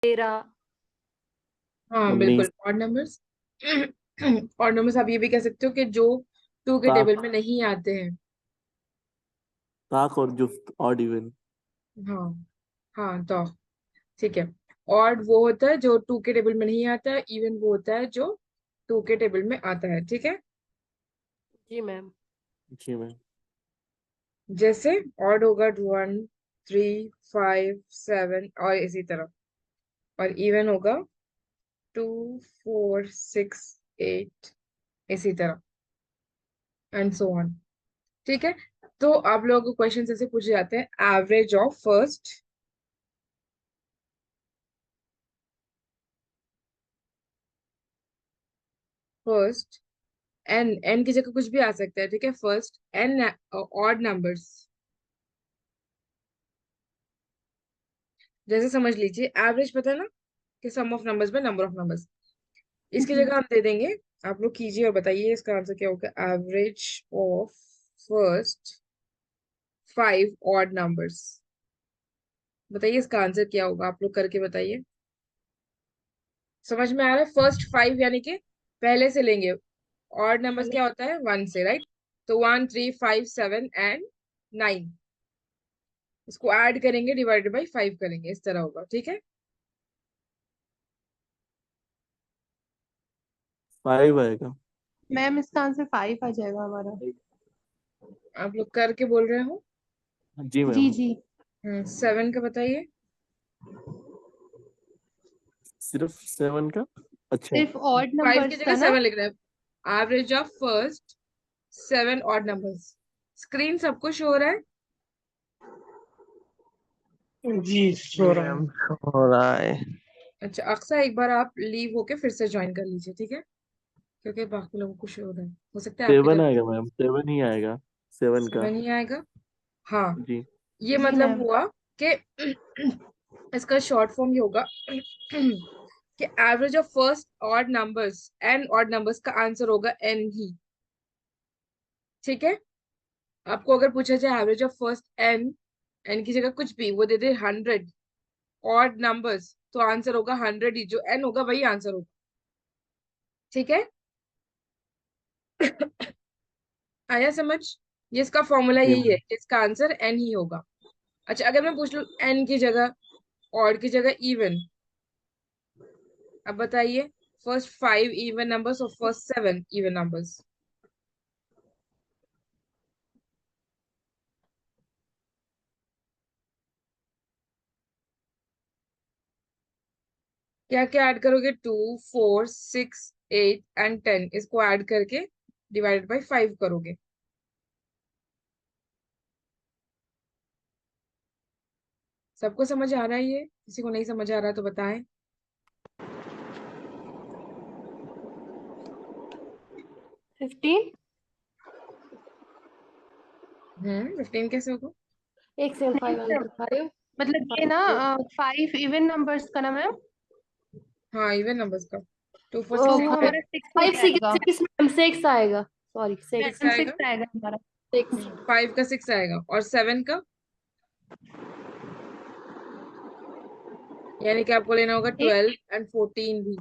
13। हाँ 19। बिल्कुल, odd numbers. Odd numbers आप ये भी कह सकते हो कि जो 2 के टेबल 7। में नहीं आते हैं। ताक और जुफ्त ऑड इवन। हाँ हाँ, तो ठीक है। ऑड वो होता है जो 2 के टेबल में नहीं आता है, इवन वो होता है जो 2 के टेबल में आता है, ठीक है। जी मैम। जी मैम। जैसे ऑड होगा 1, 3, 5, 7 और इसी तरह, और इवन होगा 2, 4, 6, 8, इसी तरह एंड सो ऑन, ठीक है। तो आप लोगों को क्वेश्चन ऐसे पूछे जाते हैं, average of first n, n की जगह कुछ भी आ सकता है, ठीक है। फर्स्ट एन ऑड नंबर्स, जैसे समझ लीजिए एवरेज पता है ना कि सम ऑफ नंबर्स में नंबर ऑफ नंबर्स, इसकी जी। जगह हम दे देंगे। आप लोग कीजिए और बताइए इसका आंसर क्या होगा। Average of first 5 odd numbers, बताइए इसका आंसर क्या होगा, आप लोग करके बताइए। समझ में आ रहा है? फर्स्ट 5 यानी कि पहले से लेंगे। ऑड नंबर्स क्या होता है 1 से, राइट। तो 1, 3, 5, 7 एंड 9, इसको ऐड करेंगे, डिवाइडेड बाई 5 करेंगे, इस तरह होगा, ठीक है। 5 आएगा। मैम इसका आंसर 5 आ जाएगा हमारा। आप लोग करके बोल रहे हो। जी जी मैम। जी। 7 का बताइए। सिर्फ 7 का। अच्छा। सिर्फ ऑड 5 की नंबर्स जगह का ना। 7 लिख रहे हैं। Average of first 7 odd numbers. Screen सबको शो हो रहा है? जी सो रहा मैम हूँ। हो रहा है। अच्छा अक्सर एक बार आप लीव होके फिर से ज्वाइन कर लीजिए, ठीक है, क्योंकि बाकी लोगों को शो हो रहा है, हो सकता है आपकी 7 तरफ आएगा मैम, 7 ही आएगा। 7 का। 7 ही आएगा। हाँ, जी। ये जी मतलब मैम। हुआ कि इसका शॉर्ट फॉर्म ये होगा कि average of first odd numbers and odd numbers का आंसर होगा एन ही, ठीक है। आपको अगर पूछा जाए average of first n, n की जगह कुछ भी वो दे दे 100 ऑड नंबर्स, तो आंसर होगा 100 ही, जो एन होगा वही आंसर होगा, ठीक है। आया समझ? ये इसका फॉर्मूला जी यही है मैम। कि इसका आंसर एन ही होगा। अच्छा अगर मैं पूछ लूं एन की जगह ऑड की जगह इवन, अब बताइए फर्स्ट 5 इवन नंबर्स और फर्स्ट 7 इवन नंबर्स, क्या क्या ऐड करोगे? 2, 4, 6, 8 एंड 10, इसको ऐड करके डिवाइडेड बाई 5 करोगे। सबको समझ आ रहा है? ये किसी को नहीं समझ आ रहा तो बताएं। 15। 15 कैसे होगा? एक सेवन नहीं फाइव मैम, अंदर 5। मतलब ये ना 5 इवन नंबर्स का ना मैम। हाँ इवन नंबर्स का 2, 4, 6, तो 8, वो फाइव हमारा 6 हो 6 जाएगा। 6 मैम, 6 आएगा। सॉरी 6। 6 मैम आएगा। 6 आएगा हमारा। 6। 5 का 6 आएगा और 7 का, यानी कि आपको लेना होगा एक 12 एंड 14 भी।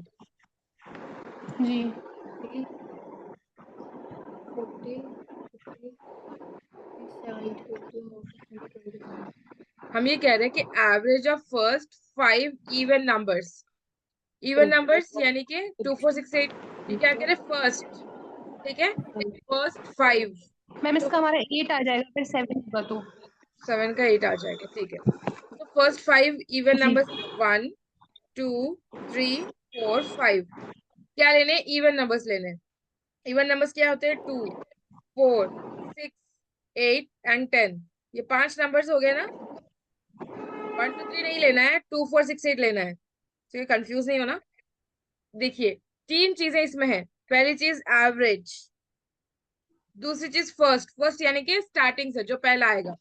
जी। 40 50 70 हम ये कह रहे हैं कि average of first 5 even numbers, even numbers यानी कि 2, 4, 6, 8, ये क्या कह रहे हैं फर्स्ट, ठीक है, फर्स्ट 5। मैम तो इसका हमारा 8 आ जाएगा फिर 7 होगा तो। 7 का 8 आ जाएगा, ठीक है। तो फर्स्ट 5 इवन जी नंबर्स 1, 2, 3, 4, 5 क्या लेने हैं? इवन नंबर्स लेने हैं। इवन नंबर्स क्या होते हैं? 2, 4, 6, 8 एंड 10, ये 5 नंबर्स हो गए ना। 1, 2, 3 नहीं लेना है, 2, 4, 6, 8 लेना है, तो ये कंफ्यूज नहीं होना। देखिए 3 चीजें इसमें है। पहली चीज एवरेज, दूसरी चीज फर्स्ट, फर्स्ट यानी कि स्टार्टिंग से जो पहला आएगा।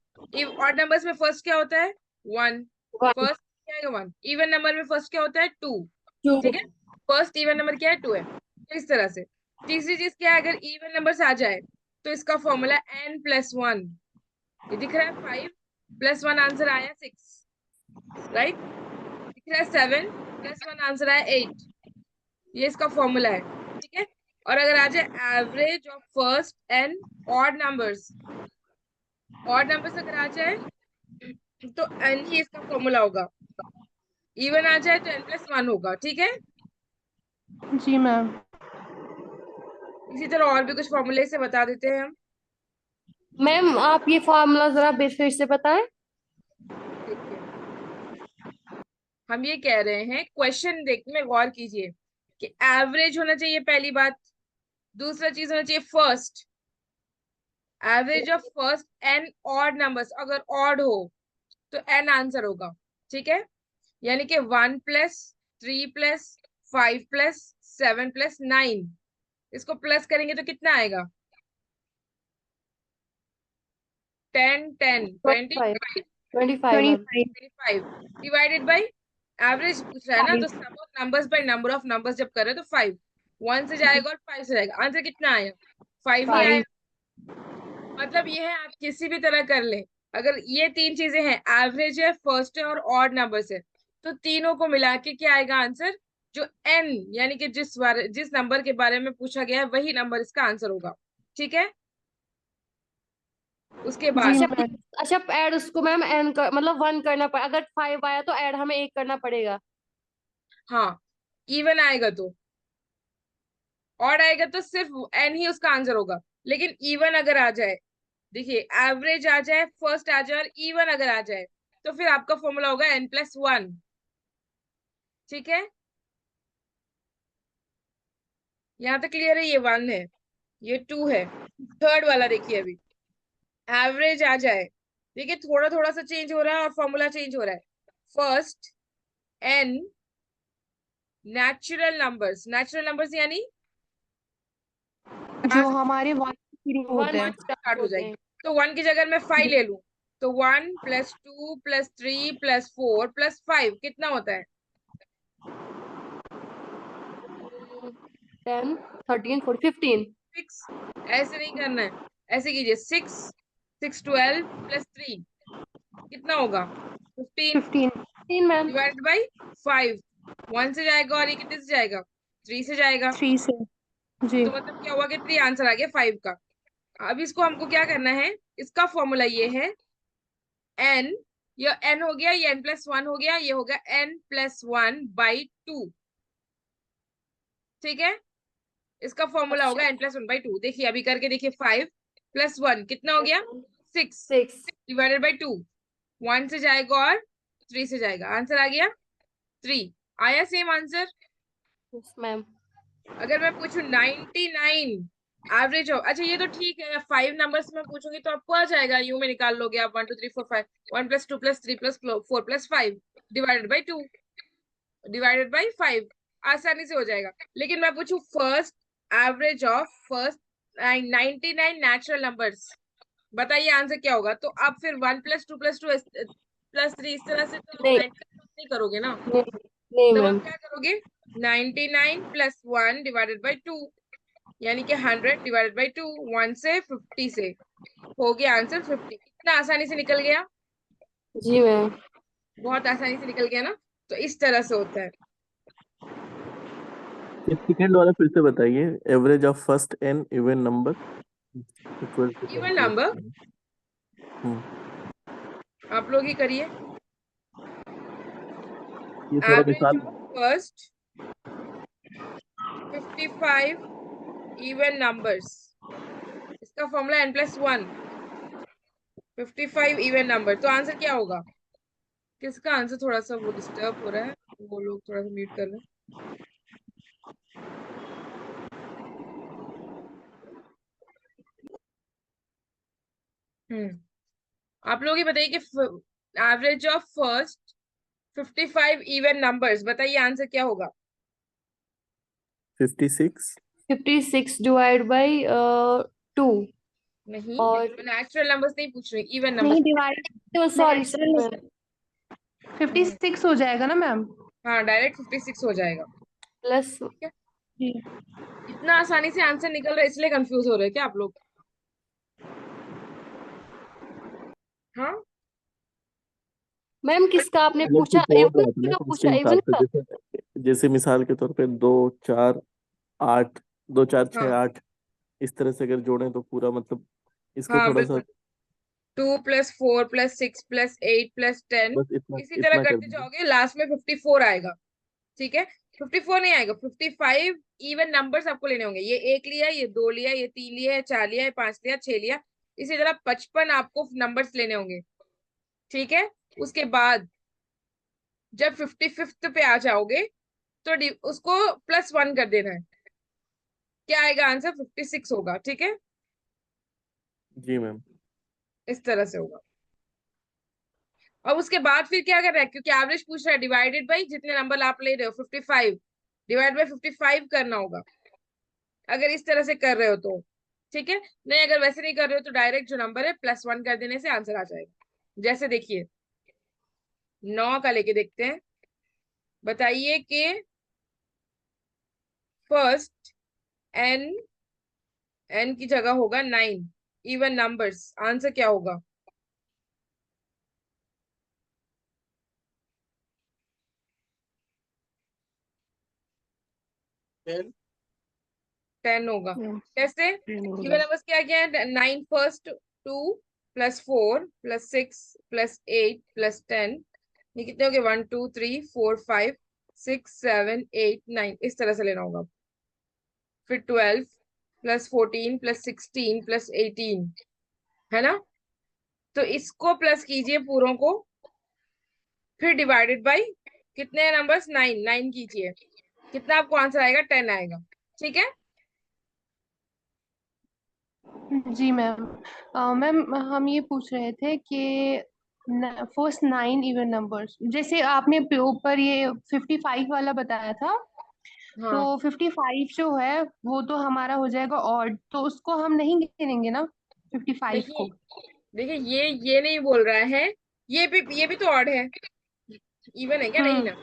ऑड नंबर्स में फर्स्ट क्या होता है? 1, 1 फर्स्ट क्या आएगा? 1। इवन नंबर में फर्स्ट क्या होता है? 2, 2। ठीक है। फर्स्ट इवन नंबर क्या है? 2 है, तो इस तरह से। तीसरी चीज क्या है? अगर इवन नंबर्स आ जाए तो इसका फॉर्मूला n+1, ये दिख रहा है 5 + 1 आंसर आया 6, राइट। है 7 + 1 आंसर आया 8। ये इसका फॉर्मूला है, ठीक है। और अगर आ जाए average of first and odd numbers, अगर आ जाए तो एन ही इसका फॉर्मूला होगा। इवन आ जाए तो n+1 होगा, ठीक है। जी मैम। इसी तरह और भी कुछ फॉर्मूले से बता देते हैं हम। मैम आप ये फॉर्मूला जरा फिर से बताएं। देखिए, हम ये कह रहे हैं, क्वेश्चन देखने में गौर कीजिए कि एवरेज होना चाहिए पहली बात। दूसरा चीज होना चाहिए first, average of first and odd numbers. अगर ऑड हो तो एन आंसर होगा, ठीक है। यानी कि 1 + 3 + 5 + 7 + 9, इसको प्लस करेंगे तो कितना आएगा? 10 10 20 25 मैम। 25। 25 डिवाइडेड बाई एवरेज पूछ रहा है ना, तो sum of numbers by number of numbers जब कर रहे हैं तो 5 1 से जाएगा और 5 से जाएगा, आंसर कितना आया? 5 ही आया। 5। मतलब ये है, आप किसी भी तरह कर ले, अगर ये तीन चीजें हैं, एवरेज है, फर्स्ट है और ऑड नंबर्स है, तो तीनों को मिला के क्या आएगा आंसर? जो एन यानी कि जिस नंबर के बारे में पूछा गया है वही नंबर इसका आंसर होगा, ठीक है। उसके बाद जी अच्छा मैम। अच्छा ऐड उसको मैम एन कर मतलब 1 करना पड़ेगा। अगर 5 आया तो ऐड हमें 1 करना पड़ेगा। हाँ, इवन आएगा तो, ऑड आएगा तो सिर्फ एन ही उसका आंसर होगा। लेकिन इवन अगर आ जाए, देखिए एवरेज आ जाए, फर्स्ट आ जाए और इवन अगर आ जाए, तो फिर आपका फॉर्मूला होगा n+1, ठीक है। यहाँ तक क्लियर है? ये 1 है, ये 2 है। थर्ड वाला देखिए, अभी एवरेज आ जाए, देखिए थोड़ा थोड़ा सा चेंज हो रहा है और फॉर्मूला चेंज हो रहा है। फर्स्ट एन नेचुरल नंबर्स यानी जो हमारे 1 शुरू 1 होते हैं। स्टार्ट हो होते जाएगी। हैं। तो 1 की जगह मैं 5 ले लूं, तो 1 + 2 + 3 + 4 + 5 कितना होता है? 10 13 14 15। 6। ऐसे नहीं करना है, ऐसे कीजिए, 6 6 12 + 3 कितना होगा? 15 15। 15 मैम। Divided by 5। 1 से जाएगा और ये कितने से जाएगा? 3 से जाएगा। 3 से। जी। तो मतलब क्या हुआ कि 3 आंसर आ गया 5 का। अब इसको हमको क्या करना है? इसका फॉर्मूला ये है n, ये n हो गया, ये n+1 हो गया, ये हो गया n+1/2, ठीक है। इसका फॉर्मूला अच्छा होगा n+1/2। देखिए अभी करके देखिए, 5 + 1 कितना हो गया? 6 6। Divided by 2। 1 से जाएगा और 3 से जाएगा, आंसर आ गया 3। आया सेम आंसर। Yes ma'am. अगर मैं पूछूं 99 एवरेज हो, अच्छा ये तो ठीक है, 5 नंबर्स में पूछूंगी तो आपको आ जाएगा, यू में निकाल लोगे आप, 1 2 3 4 5, 1 + 2 + 3 + 4 + 5 डिवाइडेड बाई 2 डिवाइडेड बाई 5, आसानी से हो जाएगा। लेकिन मैं पूछूं first average of first 99 natural numbers, बताइए आंसर क्या होगा? तो आप फिर 1 + 2 + 2 + 3 इस तरह से तो नहीं नहीं करोगे ना। नहीं नहीं तब आप मैम। क्या करोगे? 99 + 1 डिवाइडेड बाई 2, यानी कि 100 डिवाइडेड बाई 2, 1 से 50 से हो गया आंसर 50। कितना आसानी से निकल गया, जी मैम। बहुत आसानी से निकल गया ना। तो इस तरह से होता है। ये सेकंड वाला फिर से बताइए। Average of first n even number equal to even number आप लोग ही करिए। ये थोड़ा एवरेज मिसाल। ऑफ फर्स्ट 55 इवन नंबर्स, इसका फॉर्मूला n+1। 55 इवन नंबर, तो आंसर क्या होगा? किसका आंसर थोड़ा सा वो डिस्टर्ब हो रहा है, वो लोग थोड़ा सा म्यूट कर रहे हैं। आप लोग ही बताइए कि average of first 55 even numbers, बताइए आंसर क्या होगा? 56। 56 डिवाइड बाई 2 नहीं, और नेचुरल नंबर्स नहीं पूछ रही, इवन नहीं नंबर्स। डिवाइड। सॉरी नेचुरल 56 हो जाएगा ना मैम। हाँ, डायरेक्ट 56 हो जाएगा। प्लस। ठीक है, जी। इतना आसानी से आंसर निकल रहा है इसलिए कंफ्यूज हो रहे हैं क्या आप लोग? हाँ, मैम किसका आपने मतलब पूछा, कुछ और इवन बात है ना, का फिर उसके पूछा, इवन हिसाब से का? जैसे जैसे मिसाल के तौर पे 2 4 8, 2 4 6 हाँ 8, इस तरह से अगर जोड़ें तो पूरा मतलब इसको हाँ थोड़ा सा बिल्कुल, 2 + 4 + 6 + 8 + 10, बस इतना इसी तरह इतना कर करते दीजिए। जाओगे, लास्ट में 54 आएगा। ठीक है, 54 नहीं आएगा, 55 इवन नंबर्स आपको लेने होंगे। ये 1 लिया, ये 2 लिया, ये 3 लिया, ये 4 लिया, ये 5 लिया, 6 लिया, इसी तरह 55 आपको नंबर्स लेने होंगे। ठीक है, उसके बाद जब 55th पे आ जाओगे तो उसको +1 कर देना है। क्या आएगा आंसर? 56 होगा। ठीक है, जी मैम। इस तरह से होगा। और उसके बाद फिर क्या कर रहा है, क्योंकि एवरेज पूछ रहा है, डिवाइडेड बाई जितने नंबर आप ले रहे हो 55, डिवाइड बाई 55 करना होगा, अगर इस तरह से कर रहे हो तो। ठीक है, नहीं अगर वैसे नहीं कर रहे हो तो डायरेक्ट जो नंबर है +1 कर देने से आंसर आ जाएगा। जैसे देखिए 9 का लेके देखते हैं। बताइए कि फर्स्ट एन, एन की जगह होगा 9 इवन नंबर्स, आंसर क्या होगा? 10 होगा। कैसे? इवन नंबर्स क्या क्या है? 9 फर्स्ट, 2 + 4 + 6 + 8 + 10, ये कितने हो गए? 1 2 3 4 5 6 7 8 9, इस तरह से लेना होगा। फिर 12 + 14 + 16 + 18, है ना? तो इसको प्लस कीजिए पूरों को, फिर डिवाइडेड बाई कितने नंबर्स? 9, 9 कीजिए, कितना आपको आंसर आएगा? 10 आएगा। ठीक है, जी मैम। मैम हम ये पूछ रहे थे कि फर्स्ट 9 इवन नंबर्स, जैसे आपने ऊपर ये 55 वाला बताया था, तो हाँ 55 जो है वो तो हमारा हो जाएगा ऑड, तो उसको हम नहीं गिनेंगे ना 55 नहीं, को? देखिए ये नहीं बोल रहा है, ये भी तो ऑड है, इवन है क्या? नहीं हम्म। ना।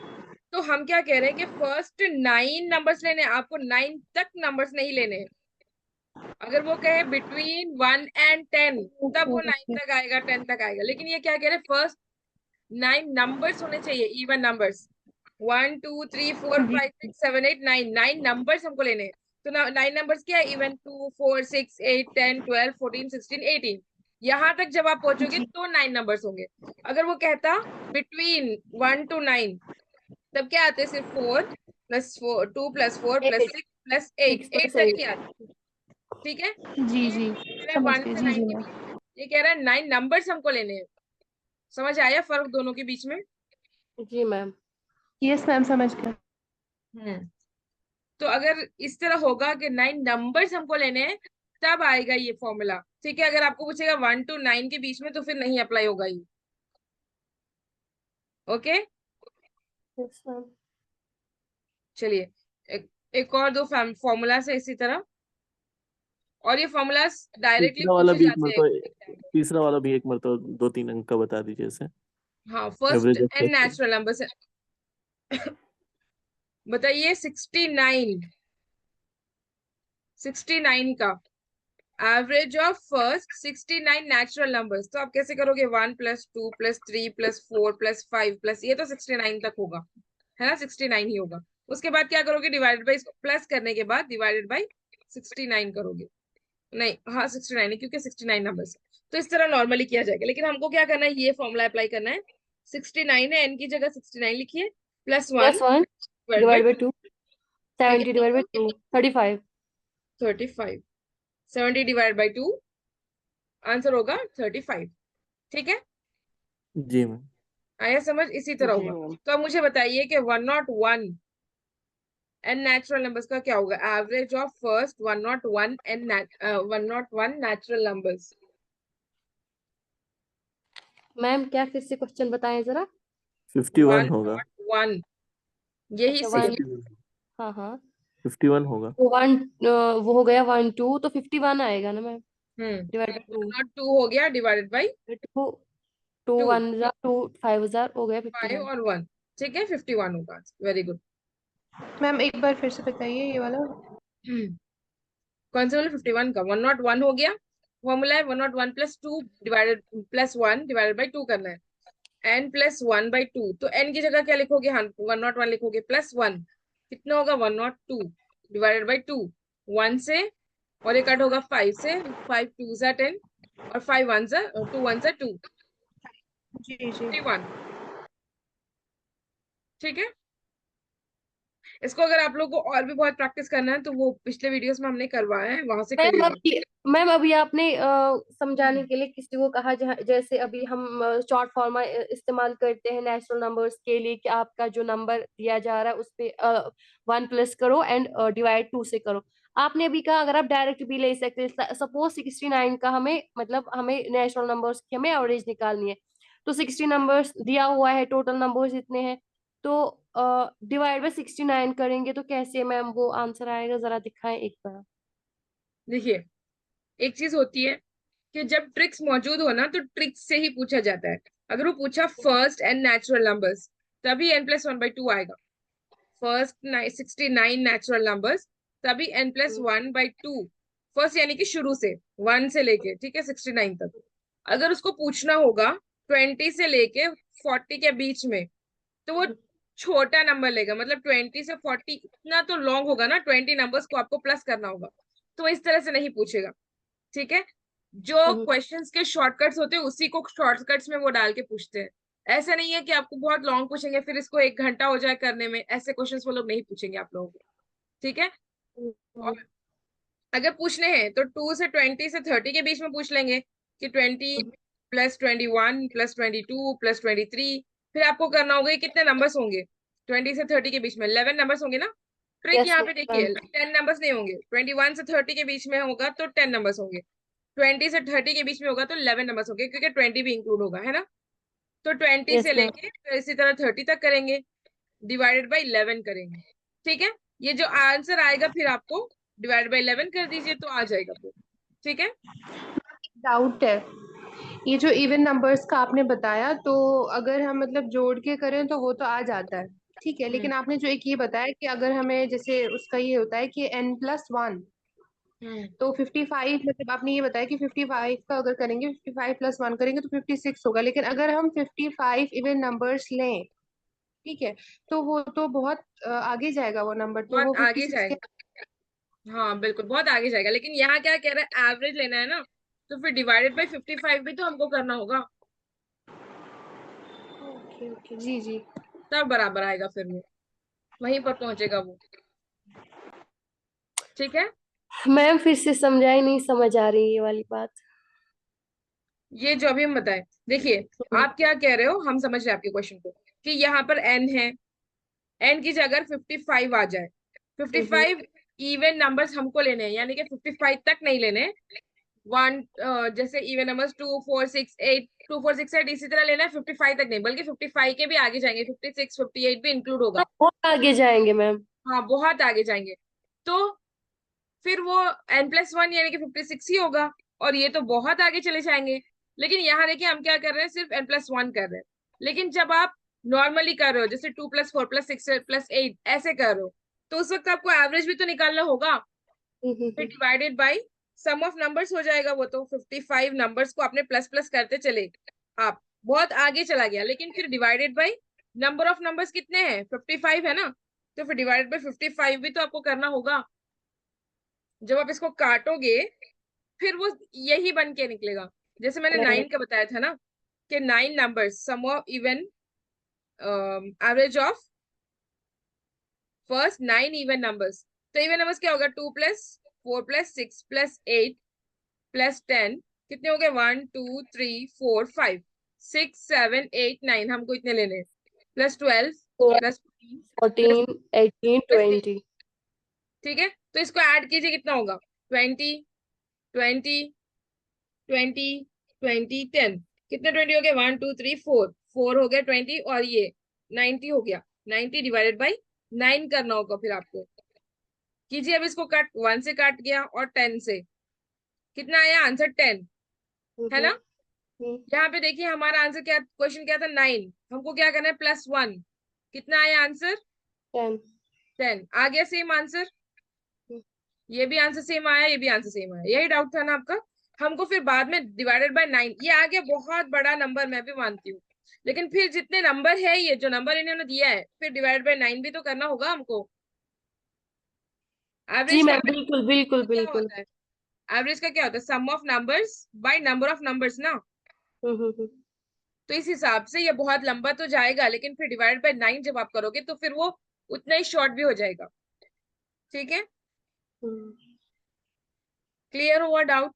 तो हम क्या कह रहे हैं कि फर्स्ट 9 नंबर्स लेने हैं आपको, 9 तक नंबर्स नहीं लेने हैं। अगर वो कहे बिटवीन 1 एंड 10, तब वो 9 तक आएगा, 10 तक आएगा। लेकिन ये क्या कह रहे हैं, फर्स्ट 9 नंबर्स होने चाहिए, इवन नंबर्स। 1 2 3 4 जी 5 6 7 8 9, 9 नंबर्स हमको लेने हैं। तो 9 नंबर्स क्या है? इवन 2 4 6 8 10 12 14 16 18, यहां तक जब आप पहुंचोगे जी तो 9 नंबर्स होंगे। अगर वो कहता बिटवीन 1 to 9, तब क्या आते? सिर्फ 4 + 4 2 + 4 + 6 + 8, 6 8 + तक 8। ही आते। ठीक है, जी ये जी, कह रहा है समझ 1 गए। से जी 9 जी के मैम। बीच, ये कह रहा है 9 नंबर्स हमको लेने हैं। समझ आया फर्क दोनों के बीच में? जी मैम। यस मैम, समझ गए। हम्म, तो अगर इस तरह होगा कि 9 नंबर्स हमको लेने हैं, तब आएगा ये फॉर्मूला। ठीक है, अगर आपको पूछेगा 1 to 9 के बीच में, तो फिर नहीं अप्लाई होगा ये। Okay, yes ma'am. चलिए एक और दो फॉर्मूलाज है इसी तरह, और ये फॉर्मूलाज डायरेक्टली तीसरा वाला पूछे भी एक जाते हैं एग्जाम में। तीसरा वाला भी एक मरतबा 2 3 अंक का बता दीजिए इसे। हाँ, first average of and first. Natural numbers है। बताइए 69 का average of first 69 natural numbers, तो आप कैसे करोगे? 1 + 2 + 3 + 4 + 5 + ये तो 69 तक होगा, है ना? 69 ही होगा। उसके बाद क्या करोगे? डिवाइडेड बाई, प्लस करने के बाद डिवाइडेड बाई 69 करोगे। नहीं, हाँ 69 है, क्योंकि 69 नंबर्स है। तो इस तरह नॉर्मली किया जाएगा, लेकिन हमको क्या करना है? ये फॉर्मूला अप्लाई करना है। 69 है, एन की जगह 69 लिखिए, +1 +1 डिवाइड बाई डिवाइड बाई 2, 2, ये 70 कितना डिवाइड बाई होगा? 2, 35। 35, 70 डिवाइड बाई 2, आंसर होगा 35। ठीक है, जी मैम। आया समझ? इसी तरह जी होगा। मैम। तो अब मुझे बताइए कि 101 एन नेचुरल नंबर्स का क्या होगा? Average of first 101 n 101 natural numbers. Ma'am क्या फिर से क्वेश्चन बताएं जरा? 51 होगा। 101, यही अच्छा सही है। 1, 51। हाँ हाँ। 51 होगा। वो 1, वो हो गया 1 2, तो 51 आएगा ना मैम? हम्म, डिवाइड बाई 2, 102 हो गया, डिवाइडेड बाई 2, 2 2, 1 जा 2 5 हजार हो गया 5 51। और 1। ठीक है, 51 होगा। Very good. मैम एक बार फिर से बताइए ये वाला। कौन सा वाला? 51 का 101 हो गया। फॉर्मूला है 101 + 2 डिवाइडेड +1 डिवाइडेड बाई 2 करना है। n प्लस 1/2, तो n की जगह क्या लिखोगे? 101 लिखोगे, प्लस 1 कितना होगा? 102 डिवाइडेड बाई 2, 1 से, और ये कट होगा 5 से, 5 2 ज़ा 10 और 5 1 ज़ा 2 1 ज़ा 2, जी जी 51। ठीक है, इसको अगर आप लोगों को और भी बहुत प्रैक्टिस करना है तो वो पिछले वीडियोस में हमने करवाया है, वहां से मैम करिएगा। अभी मैम अभी आपने समझाने के लिए किसी को कहा, जैसे अभी हम शॉर्ट फॉर्म इस्तेमाल करते हैं नेचुरल नंबर्स के लिए, कि आपका जो नंबर दिया जा रहा है उस पे 1 प्लस करो एंड डिवाइड 2 से करो। आपने अभी कहा अगर आप डायरेक्ट भी ले सकते हैं, सपोज 69 का हमें, मतलब हमें नेचुरल नंबर्स की हमें एवरेज निकालनी है, तो 60 नंबर्स दिया हुआ है, टोटल नंबर्स इतने हैं, तो डिवाइड बाय 69 करेंगे तो कैसे मैम वो आंसर आएगा, जरा दिखाएं एक बार। देखिए, एक चीज होती है कि जब ट्रिक्स मौजूद हो ना, तो ट्रिक्स से ही पूछा जाता है। अगर वो पूछा फर्स्ट एंड नेचुरल नंबर्स, तभी n प्लस 1/2 आएगा। फर्स्ट 69 नेचुरल नंबर्स, तभी n प्लस 1/2, फर्स्ट यानी कि शुरू से 1 से लेके, ठीक है, 69 तक। अगर उसको पूछना होगा 20 से लेके 40 के बीच में, तो वो छोटा नंबर लेगा, मतलब 20 से 40 इतना तो लॉन्ग होगा ना, 20 नंबर्स को आपको प्लस करना होगा, तो इस तरह से नहीं पूछेगा। ठीक है, जो क्वेश्चंस के शॉर्टकट्स होते हैं उसी को शॉर्टकट्स में वो डाल के पूछते हैं। ऐसा नहीं है कि आपको बहुत लॉन्ग पूछेंगे फिर इसको 1 घंटा हो जाए करने में, ऐसे क्वेश्चंस वो लोग नहीं पूछेंगे आप लोगों को। ठीक है, और अगर पूछने हैं तो 2 से 20 से 30 के बीच में पूछ लेंगे कि 20 प्लस 21 प्लस 22 प्लस 23। फिर आपको करना होगा ये कितने नंबर्स होंगे 20 से 30 के बीच में, 11 नंबर्स होंगे ना। ट्रिक यस यहाँ पे देखिए, मैम। 10 नंबर्स नहीं होंगे, 21 से 30 के बीच में होगा तो 10 नंबर्स होंगे, 20 से 30 के बीच में होगा तो 11 नंबर्स होंगे, क्योंकि 20 भी इंक्लूड होगा, है ना। तो 20 यस से मैम। लेके फिर इसी तरह 30 तक करेंगे, डिवाइडेड बाई 11 करेंगे। ठीक है, ये जो आंसर आएगा फिर आपको डिवाइड बाई 11 कर दीजिए तो आ जाएगा फिर। ठीक है, डाउट है, ये जो इवन नंबर्स का आपने बताया, तो अगर हम मतलब जोड़ के करें तो वो तो आ जाता है, ठीक है, हम्म लेकिन आपने जो एक ये बताया कि अगर हमें जैसे उसका ये होता है कि n+1, हम्म तो 55, मतलब आपने ये बताया कि 55 का अगर करेंगे, 55+1 करेंगे तो 56 होगा, लेकिन अगर हम 55 इवन नंबर्स लें, ठीक है, तो वो तो बहुत आगे जाएगा वो नंबर, तो वो बहुत आगे 56 के। जाएगा। हाँ बिल्कुल, बहुत आगे जाएगा, लेकिन यहाँ क्या कह रहा है, एवरेज लेना है ना, तो फिर डिवाइडेड बाई 55 भी तो हमको करना होगा, ओके ओके, जी जी। तब बराबर आएगा, फिर वो वहीं पर पहुंचेगा वो। ठीक है, मैम फिर से समझाई, नहीं समझ आ रही ये वाली बात। ये जो अभी हम बताए, देखिए आप क्या कह रहे हो, हम समझ रहे हैं आपके क्वेश्चन को, कि यहाँ पर n है, n की जगह 55 आ जाए, 55 इवन नंबर्स हमको लेने हैं, यानी कि 55 तक नहीं लेने। वन जैसे इवन नंबर्स 2 4 6 8, 2 4 6 8 इसी तरह लेना है, 55 तक नहीं, बल्कि 55 के भी आगे जाएंगे, 56 58 भी इंक्लूड होगा। हाँ, बहुत आगे जाएंगे मैम। हाँ बहुत आगे जाएंगे, तो फिर वो n+1 यानी कि 56 ही होगा, और ये तो बहुत आगे चले जाएंगे। लेकिन यहाँ देखिए हम क्या कर रहे हैं, सिर्फ n+1 कर रहे हैं। लेकिन जब आप नॉर्मली कर रहे हो, जैसे 2 + 4 + 6 + 8 ऐसे कर रहे हो, तो उस वक्त आपको एवरेज भी तो निकालना होगा, फिर divided by sum of numbers हो जाएगा वो, तो 55 नंबर्स को आपने प्लस प्लस करते चले, आप बहुत आगे चला गया, लेकिन फिर divided by number of numbers कितने हैं, 55 है ना, तो फिर डिवाइडेड बाई 55 भी तो आपको करना होगा। जब आप इसको काटोगे फिर वो यही बन के निकलेगा, जैसे मैंने 9 का बताया था ना, कि 9 numbers sum of even average of first 9 even numbers. तो इवन नंबर्स क्या होगा, 2 + 4 + 6 + 8 + 10, कितने हो गए, 1 2 3 4 5 6 7 8 9, हमको इतने लेने हैं, +12 +14 14 18 +3। 20। ठीक है, तो इसको ऐड कीजिए, कितना होगा, 20 20 20 20 10, कितने 20 हो गए, 1 2 3 4 4 हो गया 20, और ये 90 हो गया, 90 डिवाइडेड बाई 9 करना होगा फिर आपको। कीजिए, अब इसको कट, 1 से काट गया और 10 से, कितना आया आंसर, 10, है ना। यहाँ पे देखिए हमारा आंसर क्या, क्वेश्चन क्या था, 9, हमको क्या करना है, +1, कितना आया आंसर, 10। 10 आ गया, सेम आंसर, ये भी आंसर सेम आया, ये भी आंसर सेम आया, यही डाउट था ना आपका। हमको फिर बाद में डिवाइडेड बाय 9, ये आ गया बहुत बड़ा नंबर, मैं भी मानती हूँ, लेकिन फिर जितने नंबर है, ये जो नंबर इन्होंने दिया है, फिर डिवाइड बाय 9 भी तो करना होगा हमको। जी एवरेज मैम, बिल्कुल बिल्कुल क्या बिल्कुल। होता है? एवरेज का क्या होता है? Sum of numbers by number of numbers ना। हम्म। तो इस हिसाब से ये बहुत लंबा तो जाएगा, लेकिन फिर डिवाइड बाय 9 जब आप करोगे तो फिर वो उतना ही शॉर्ट भी हो जाएगा। ठीक है, क्लियर हुआ डाउट?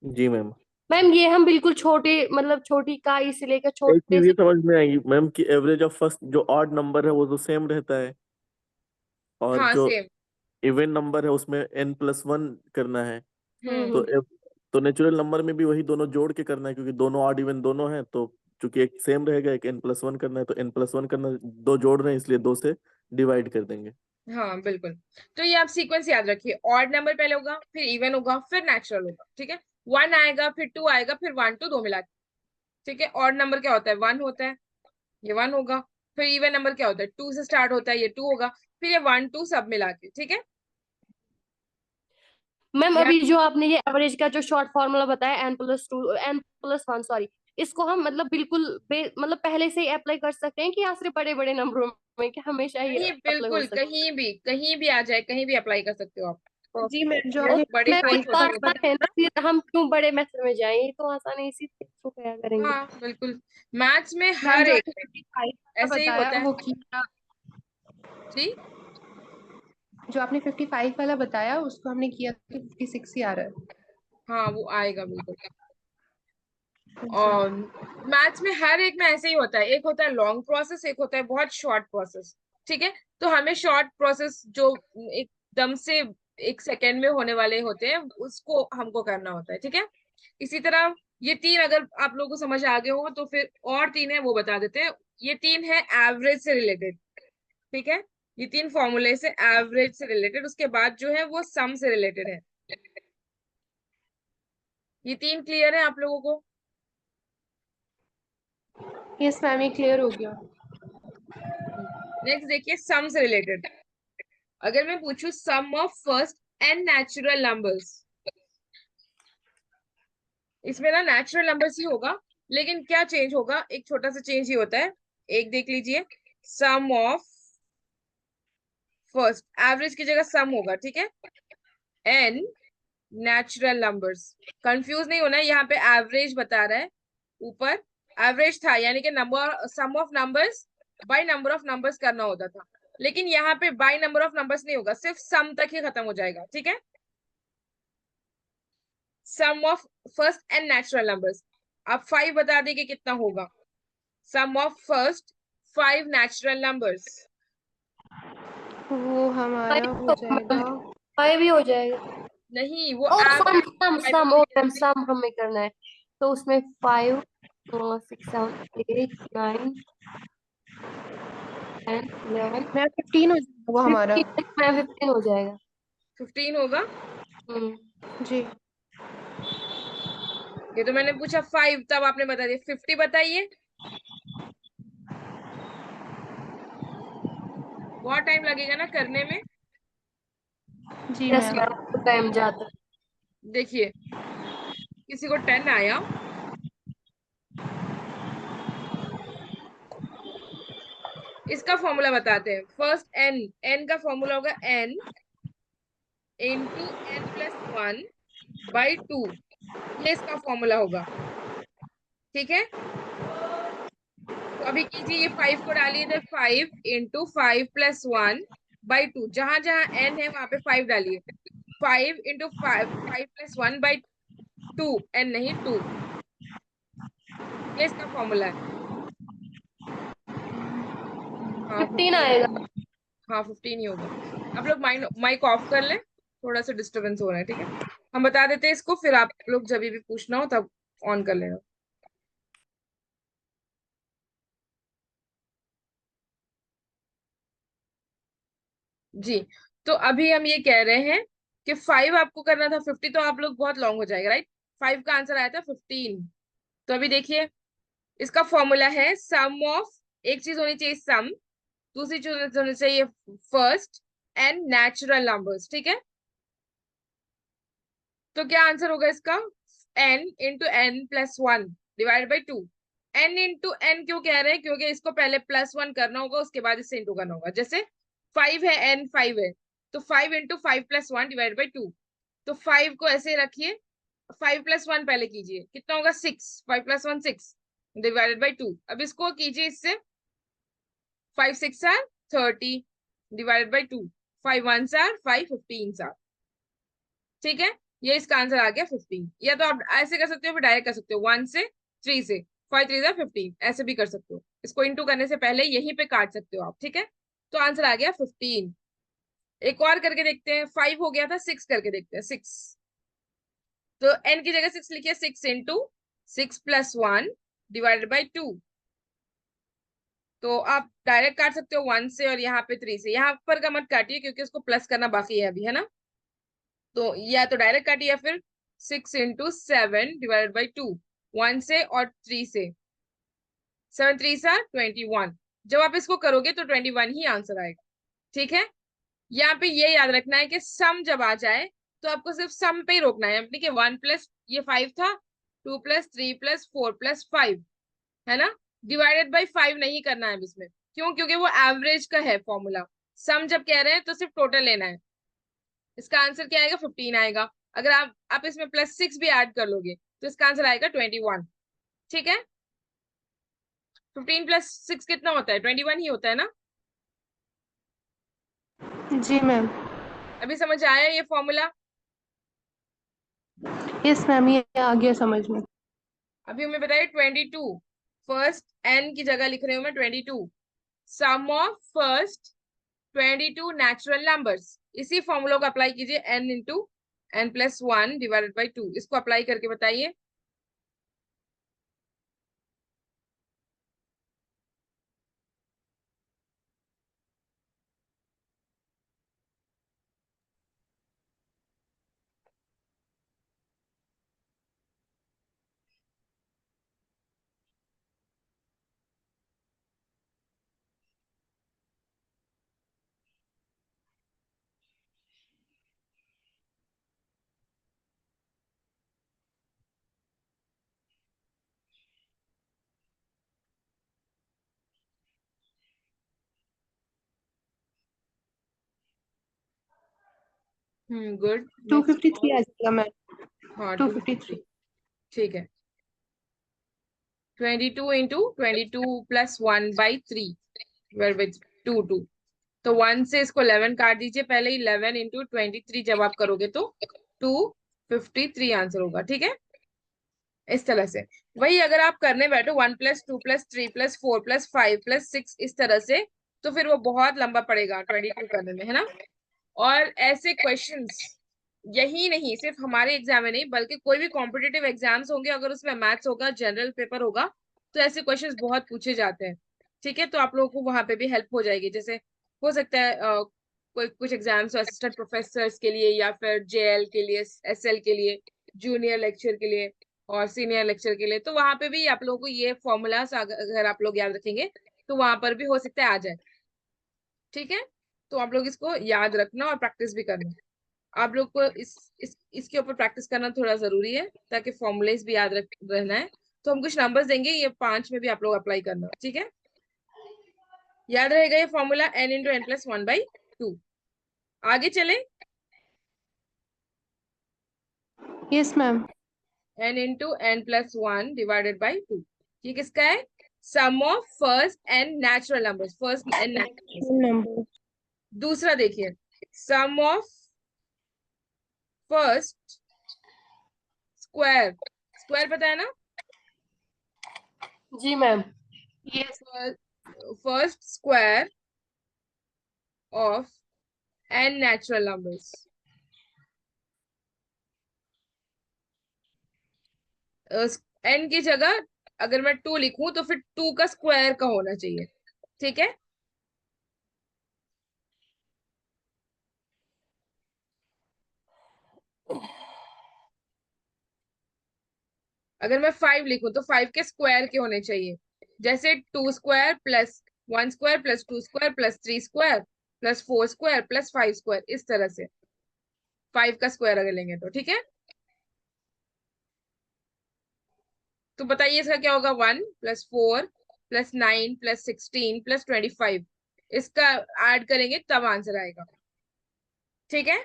जी मैम। मैम ये हम बिल्कुल छोटे, मतलब छोटी इकाई से लेकर एक छोटे चीज ये से। समझ में आएगी मैम कि एवरेज ऑफ फर्स्ट जो ऑड नंबर है वो तो सेम रहता है, और हाँ जो सेम। इवन नंबर है उसमें n+1 करना है। तो हम्म। तो नेचुरल नंबर में भी वही दोनों जोड़ के करना है, क्योंकि दोनों ऑड इवन दोनों हैं, तो चूंकि एक सेम रहेगा, एक n+1 करना है, तो n+1 करना, दो जोड़ रहे हैं इसलिए दो से डिवाइड कर देंगे। हाँ बिल्कुल। तो ये आप सीक्वेंस याद रखिए, ऑड नंबर पहले होगा, फिर इवन होगा, फिर नेचुरल होगा। ठीक है, 1 आएगा, फिर 2 आएगा, फिर 1 2 दो मिला के। ठीक है, ऑड नंबर क्या होता है? 1 होता है, ये 1 होगा। फिर इवन नंबर क्या होता है? 2 से स्टार्ट होता है, ये 2 होगा। फिर ये 1 2 सब मिला के। ठीक है, मैम ध्यान। अभी जो आपने ये एवरेज का जो शॉर्ट फॉर्मूला बताया n+2 n+1 सॉरी, इसको हम मतलब बिल्कुल मतलब पहले से ही अप्लाई कर सकते हैं कि या सिर्फ बड़े बड़े नंबरों में, कि हमेशा ही नहीं अप्लाई हो बिल्कुल, सकता कहीं भी आ जाए, कहीं भी अप्लाई कर सकते हो आप। जी मैम, जो है? आपने बड़े मैं हो वही 55 छोटे वाला हो। आसान है ना, फिर हम क्यों बड़े मेथड में जाएं, ये तो आसानी इसी से क्या करेंगे। हाँ बिल्कुल, मैथ्स में मैम, हर जो एक आपने 55 वाला ऐसे ही बताया होता है। वो किया, जी, जो आपने 55 वाला बताया उसको हमने किया कि 56 ही आ रहा है। हाँ वो आएगा बिल्कुल। जी। और मैथ्स में हर एक में ऐसे ही होता है, एक होता है लॉन्ग प्रोसेस, एक होता है बहुत शॉर्ट प्रोसेस। ठीक है, तो हमें शॉर्ट प्रोसेस जो एकदम से 1 सेकेंड में होने वाले होते हैं, उसको हमको करना होता है। ठीक है, इसी तरह ये 3 अगर आप लोगों को समझ आ गए हो तो फिर और 3 है वो बता देते हैं। ये 3 है एवरेज से रिलेटेड। ठीक है, ये 3 फॉर्मूले से एवरेज से रिलेटेड, उसके बाद जो है वो सम से रिलेटेड है। ये 3 क्लियर है आप लोगों को? यस मैम, ये क्लियर हो गया। नेक्स्ट देखिए, सम से रिलेटेड। अगर मैं पूछूं sum of first n natural numbers, इसमें ना नेचुरल नंबर्स ही होगा, लेकिन क्या चेंज होगा? एक छोटा सा चेंज ही होता है, एक देख लीजिए। सम ऑफ फर्स्ट, एवरेज की जगह सम होगा। ठीक है, एन नेचुरल नंबर्स। कंफ्यूज नहीं होना है, यहाँ पे एवरेज बता रहा है, ऊपर एवरेज था, यानी कि number sum of numbers by number of numbers करना होता था, लेकिन यहाँ पे बाय नंबर ऑफ नंबर्स नहीं होगा, सिर्फ सम तक ही खत्म हो जाएगा। ठीक है, sum of first n natural numbers. आप 5 बता देंगे कितना होगा? Sum of first 5 natural numbers. वो हमारा हो जाएगा। फाइव ही हो जाएगा। नहीं, वो ओ सम एवरेज सम डिवाइड सम, ओ बाय मैम सम हमें करना है, तो उसमें 5 6 7 8 9 10 11 मैम 15 हो जाएगा वो हमारा। 15 मैम 15 हो जाएगा। 15 होगा। जी। ये तो मैंने पूछा 5, तब आपने बता दिया 50। बताइए, बहुत टाइम लगेगा ना करने में। जी यस मैम। मैम, टाइम जाता है। देखिए, किसी को 10 आया, इसका फॉर्मूला बताते हैं। फर्स्ट एन, एन का फॉर्मूला होगा एन इंटू n+1 बाई 2, ये इसका फॉर्मूला होगा। ठीक है, तो अभी कीजिए, ये 5 को डालिए इधर, 5 इंटू 5+1/2, जहां जहां n है वहां पे 5 डालिए। 5 इंटू 5+1/2, n नहीं 2, ये इसका फॉर्मूला है। हाँ 15 15 आएगा। होगा। हाँ 15 ही होगा। आप लोग माइक ऑफ कर लें, थोड़ा सा डिस्टरबेंस हो रहा है। ठीक है, हम बता देते हैं इसको, फिर आप लोग जब भी पूछना हो तब ऑन कर लेना। जी, तो अभी हम ये कह रहे हैं कि 5 आपको करना था, 50 तो आप लोग बहुत लॉन्ग हो जाएगा, राइट? 5 का आंसर आया था 15। तो अभी देखिए, इसका फॉर्मूला है सम ऑफ, एक चीज होनी चाहिए सम, दूसरी चीज होनी चाहिए फर्स्ट एंड नेचुरल नंबर्स। ठीक है, तो क्या आंसर होगा इसका? n into n+1 divide by 2। n into n क्यों कह रहे हैं? क्योंकि इसको पहले +1 करना होगा, उसके बाद इससे इंटू करना होगा। जैसे 5 है, n 5 है, तो 5 इंटू 5 + 1 डिवाइड बाई 2। तो 5 को ऐसे रखिए, 5 + 1 पहले कीजिए, कितना होगा? 6। 5 + 1 6 डिवाइडेड बाई 2। अब इसको कीजिए इससे, 5 6 are 30 divided by 2। 5 1 are 5 15 are. ठीक है, ये इसका आंसर आ गया 15। या तो आप ऐसे कर सकते हो, फिर डायरेक्ट कर सकते हो 1 से 3 से, 5 3 15, ऐसे भी कर सकते हो। इसको इंटू करने से पहले यहीं पे काट सकते हो आप। ठीक है, तो आंसर आ गया 15। एक और करके देखते हैं, 5 हो गया था, 6 करके देखते हैं। 6, तो n की जगह 6 लिखिए, 6 इंटू 6 + 1 डिवाइडेड बाई 2। तो आप डायरेक्ट काट सकते हो 1 से, और यहाँ पे 3 से। यहाँ पर का मत काटिए क्योंकि उसको प्लस करना बाकी है अभी, है ना। तो या तो डायरेक्ट काटिए, या फिर 6 इंटू 7 डिवाइडेड बाई 2, 1 से और 3 से। 7 3 सा 21। जब आप इसको करोगे तो 21 ही आंसर आएगा। ठीक है, यहाँ पे ये याद रखना है कि सम जब आ जाए तो आपको सिर्फ सम पे ही रोकना है। ठीक है, 1 प्लस ये 5 था, 2 + 3 + 4 + 5, है ना। डिवाइडेड बाई 5 नहीं करना है अब इसमें। क्यों? क्योंकि वो एवरेज का है फॉर्मूला। सम जब कह रहे हैं तो सिर्फ टोटल लेना है। इसका आंसर क्या आएगा? 15 आएगा। अगर आप इसमें +6 भी ऐड कर लोगे तो इसका आंसर आएगा 21। ठीक है, 15 + 6 कितना होता है? 21 ही होता है ना। जी मैम। अभी समझ आया ये फॉर्मूला? यस मैम, ये आ गया समझ में। अभी हमें बताइए 22। फर्स्ट n की जगह लिख रही हूं मैं 22। सम ऑफ फर्स्ट 22 नेचुरल नंबर्स। इसी फॉर्मूला को अप्लाई कीजिए, n into n + 1 divided by 2। इसको अप्लाई करके बताइए। गुड। नेक्स्ट 253 आ जाएगा मैम। हाँ 253। 253। ठीक है, 22 इंटू 22 + 1 बाई 3 डिवाइड बाई 2 2। तो 1 से इसको 11 काट दीजिए पहले। 11 इंटू 23 जब आप करोगे तो 253 आंसर होगा। ठीक है, इस तरह से। वही अगर आप करने बैठो 1 + 2 + 3 + 4 + 5 + 6 इस तरह से, तो फिर वो बहुत लंबा पड़ेगा 22 करने में, है ना। और ऐसे क्वेश्चंस यही नहीं, सिर्फ हमारे एग्जाम में नहीं बल्कि कोई भी कॉम्पिटिटिव एग्जाम्स होंगे, अगर उसमें मैथ्स होगा, जनरल पेपर होगा, तो ऐसे क्वेश्चंस बहुत पूछे जाते हैं। ठीक है, तो आप लोगों को वहां पे भी हेल्प हो जाएगी। जैसे हो सकता है कोई कुछ एग्जाम्स असिस्टेंट प्रोफेसर्स के लिए, या फिर जेएल के लिए, एसएल के लिए, जूनियर लेक्चर के लिए और सीनियर लेक्चर के लिए, तो वहां पे भी आप लोगों को ये फॉर्मूलाज अगर आप लोग याद रखेंगे तो वहां पर भी हो सकता है आ जाए। ठीक है, तो आप लोग इसको याद रखना और प्रैक्टिस भी करना। आप लोग को इसके ऊपर प्रैक्टिस करना थोड़ा जरूरी है, ताकि फॉर्मूलेस भी याद रहना है। तो हम कुछ नंबर्स देंगे, ये 5 में भी आप लोग अप्लाई करना। ठीक है, याद रहेगा ये formula n into n + 1 by 2। आगे चले, yes ma'am. n into n + 1 divided by 2। ये किसका है? Sum of first n natural numbers. First n natural. Number. दूसरा देखिए, sum of first square. Square पता है ना। जी ma'am. Yes. First square of n natural numbers. n की जगह अगर मैं 2 लिखूं तो फिर 2 का स्क्वायर का होना चाहिए। ठीक है, अगर मैं 5 लिखूं तो 5 के स्क्वायर के होने चाहिए। जैसे 2 square + 1 square + 2 square + 3 square + 4 square + 5 square, इस तरह से 5 का स्क्वायर अगर लेंगे तो। ठीक है, तो बताइए इसका क्या होगा, 1+4+9+16+25, इसका ऐड करेंगे तब आंसर आएगा। ठीक है,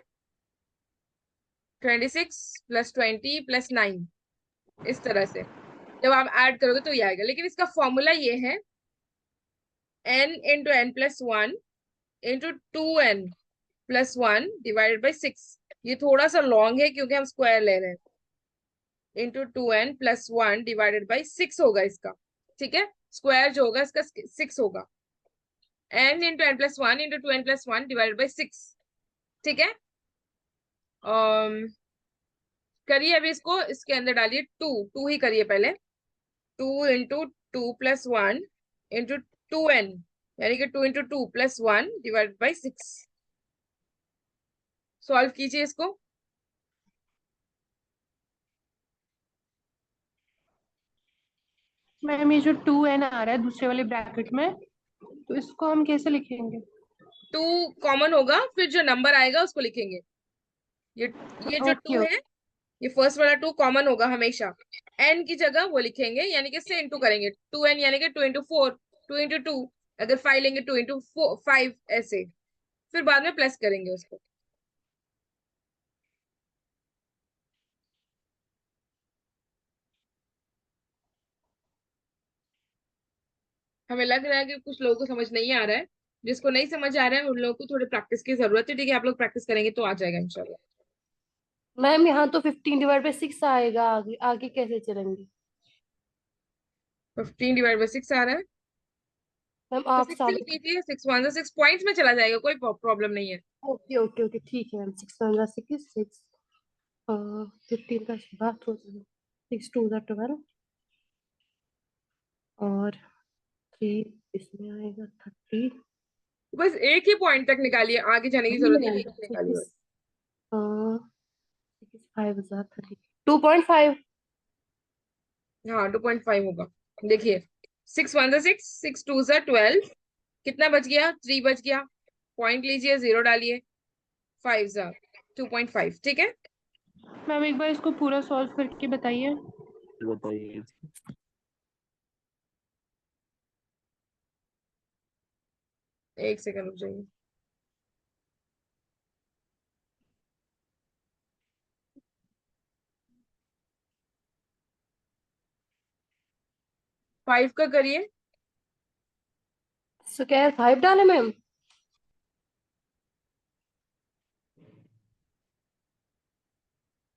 26+20+9, इस तरह से जब आप ऐड करोगे तो ये आएगा। लेकिन इसका फॉर्मूला ये है, n × n+1 × 2n+1 divided by 6। ये थोड़ा सा लॉन्ग है क्योंकि हम स्क्वायर ले रहे हैं। ×2n+1 डिवाइडेड बाई 6 होगा इसका। ठीक है, स्क्वायर जो होगा इसका 6 होगा। n × n+1 × 2n+1 divided by 6। ठीक है, करिए अभी इसको, इसके अंदर डालिए 2 ही करिए पहले। 2 × 2+1 × 2n, यानी कि 2 × 2+1 डिवाइडेड बाई 6। सॉल्व कीजिए इसको। मैम ये जो 2n आ रहा है दूसरे वाले ब्रैकेट में, तो इसको हम कैसे लिखेंगे? 2 कॉमन होगा, फिर जो नंबर आएगा उसको लिखेंगे। ये जो 2 ओके है, ये फर्स्ट वाला 2 कॉमन होगा हमेशा। n की जगह वो लिखेंगे, यानी कि इससे इंटू करेंगे। 2n यानी कि 2 × 4, 2 × 2, अगर 5 लेंगे 2 × 5, ऐसे फिर बाद में प्लस करेंगे उसको। हमें लग रहा है कि कुछ लोगों को समझ नहीं आ रहा है। जिसको नहीं समझ आ रहा है उन लोगों को थोड़ी प्रैक्टिस की जरूरत है। ठीक है, आप लोग प्रैक्टिस करेंगे तो आ जाएगा इंशाल्लाह। मैम यहाँ तो 15/6 आएगा, आगे आगे कैसे चलेंगे? 15/6 आ रहा है, मैम तो आप 6 से साल। कीजिए। 6 पॉइंट्स में चला जाएगा, कोई प्रॉब्लम नहीं है। ओके ओके ओके, ठीक है मैम। 6 × 6 = 6, 15 का बात हो जाएगा। 6 × 2 = 12 और 3 इसमें आएगा 30। बस एक ही पॉइंट तक निकालिए, आगे जाने की जी जरूरत नहीं है, मैम। एक तक निकालिए 6 बस। 5 × 30, 2.5। हाँ, 2.5 होगा। देखिए, 6 × 1 = 6, 6 × 2 = 12, कितना बच गया? 3 बच गया। पॉइंट लीजिए, 0 डालिए, 5 × 2.5। ठीक है, मैम एक बार इसको पूरा सॉल्व करके बताइए। बताइए। एक सेकंड रुक जाइए। फाइव का करिए। सो क्या है, 5 डाले मैम?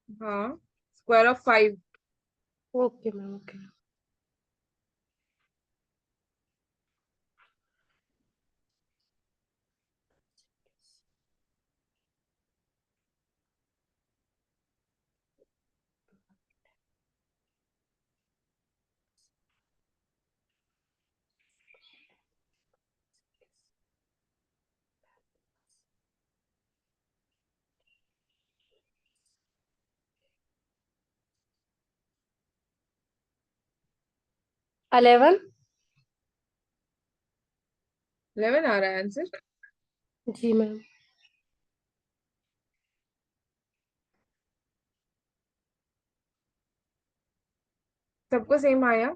हाँ, √5। Okay ma'am, okay. Eleven। 11 आ रहा है आंसर। जी मैम। सबको सेम आया।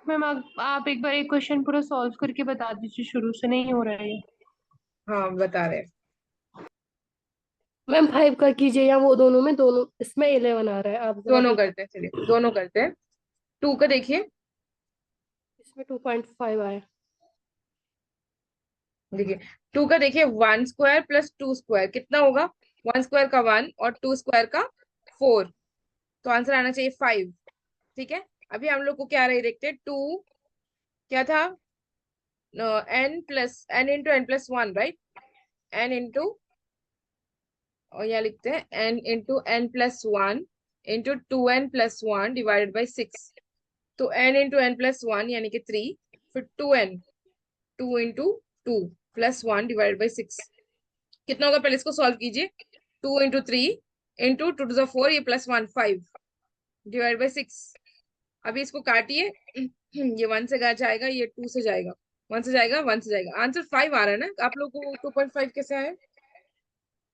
मैम आप एक बार एक क्वेश्चन पूरा सॉल्व करके बता दीजिए, शुरू से नहीं हो रहा है ये। हाँ, बता रहे हैं। मैम 5 का कीजिए, या वो दोनों में, दोनों इसमें 11 आ रहा है, आप जरा दोनों देख। करते हैं, चलिए दोनों करते हैं। 2 का देखिए। इसमें 2.5 आया। देखिए, 2 का देखिए, 1² + 2² कितना होगा? 1² का 1 और 2² का 4, तो आंसर आना चाहिए 5। ठीक है, अभी हम लोग को क्या रही देखते हैं। 2 क्या था? n × n+1, right? n into, और यहाँ लिखते हैं n × n+1 × 2n+1 divided by 6। तो n × n+1 यानी कि 3, फिर 2n, 2 × 2+1 डिवाइडेड बाई 6 कितना होगा? पहले इसको सॉल्व कीजिए। 2 × 3 × 2⁴, ये +1 5 डिवाइड बाई 6। अभी इसको काटिए। ये 1 से जाएगा, ये 2 से जाएगा, 1 से जाएगा, 1 से जाएगा। आंसर 5 आ रहा है ना? आप लोग को 2.5 कैसे आया?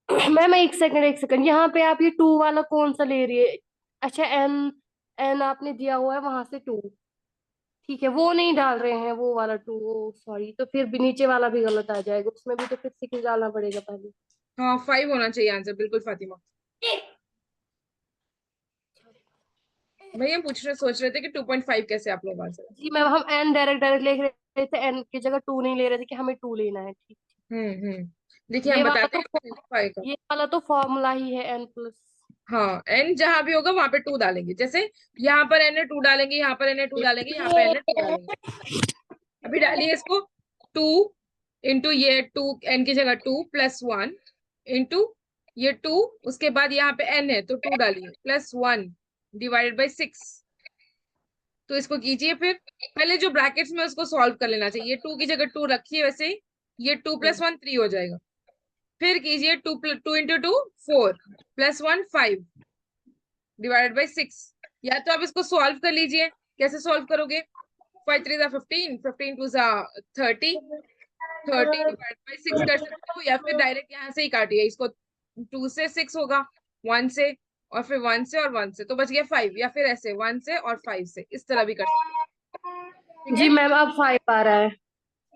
मैम एक सेकंड, यहाँ पे आप ये 2 वाला कौन सा ले रही है? अच्छा, एन एन आपने दिया हुआ है वहां से 2, ठीक है, वो नहीं डाल रहे हैं, वो वाला 2, ओ सॉरी, तो फिर भी नीचे वाला भी गलत आ जाएगा, उसमें भी तो फिर 6 डालना पड़ेगा पहले। हाँ 5 होना चाहिए आंसर, बिल्कुल फातिमा। भैया सोच रहे थे कि 2.5 कैसे आप लोग आंसर। जी मैम, हम एन डायरेक्ट लिख रहे थे, एन की जगह 2 नहीं ले रहे थे कि हमें 2 लेना है, ठीक। देखिए ये हम वाला बताते तो हैं 5 का। ये वाला तो फॉर्मूला ही है n प्लस। हाँ एन जहां भी होगा वहां पे 2 डालेंगे, जैसे यहाँ पर एन 2 डालेंगे, यहाँ पर एन 2 डालेंगे, यहाँ पे एन 2 डालेंगे। अभी डालिए इसको, 2 इंटू ये 2, एन की जगह 2 प्लस 1 इंटू ये 2, उसके बाद यहाँ पे एन है तो 2 डालिए, प्लस 1 डिवाइडेड बाई 6। तो इसको कीजिए, फिर पहले जो ब्रैकेट्स में उसको सॉल्व कर लेना चाहिए। 2 की जगह 2 रखिए, वैसे ही ये 2 प्लस 1 3 हो जाएगा। फिर कीजिए 2 इंटू 2 4 प्लस 1 5 डिवाइडेड बाई 6। या तो आप इसको सॉल्व कर लीजिए, कैसे सॉल्व करोगे? 5 3 15, 15 2 30, 30 डिवाइड बाई 6 कर सकते हो, या फिर डायरेक्ट यहाँ से ही काटिए इसको। 2 से 6 होगा, 1 से, और फिर 1 से और 1 से, तो बच गया 5, या फिर ऐसे 1 से और 5 से, इस तरह भी कर सकते हैं। ठीक जी है, मैम, अब 5 आ रहा है।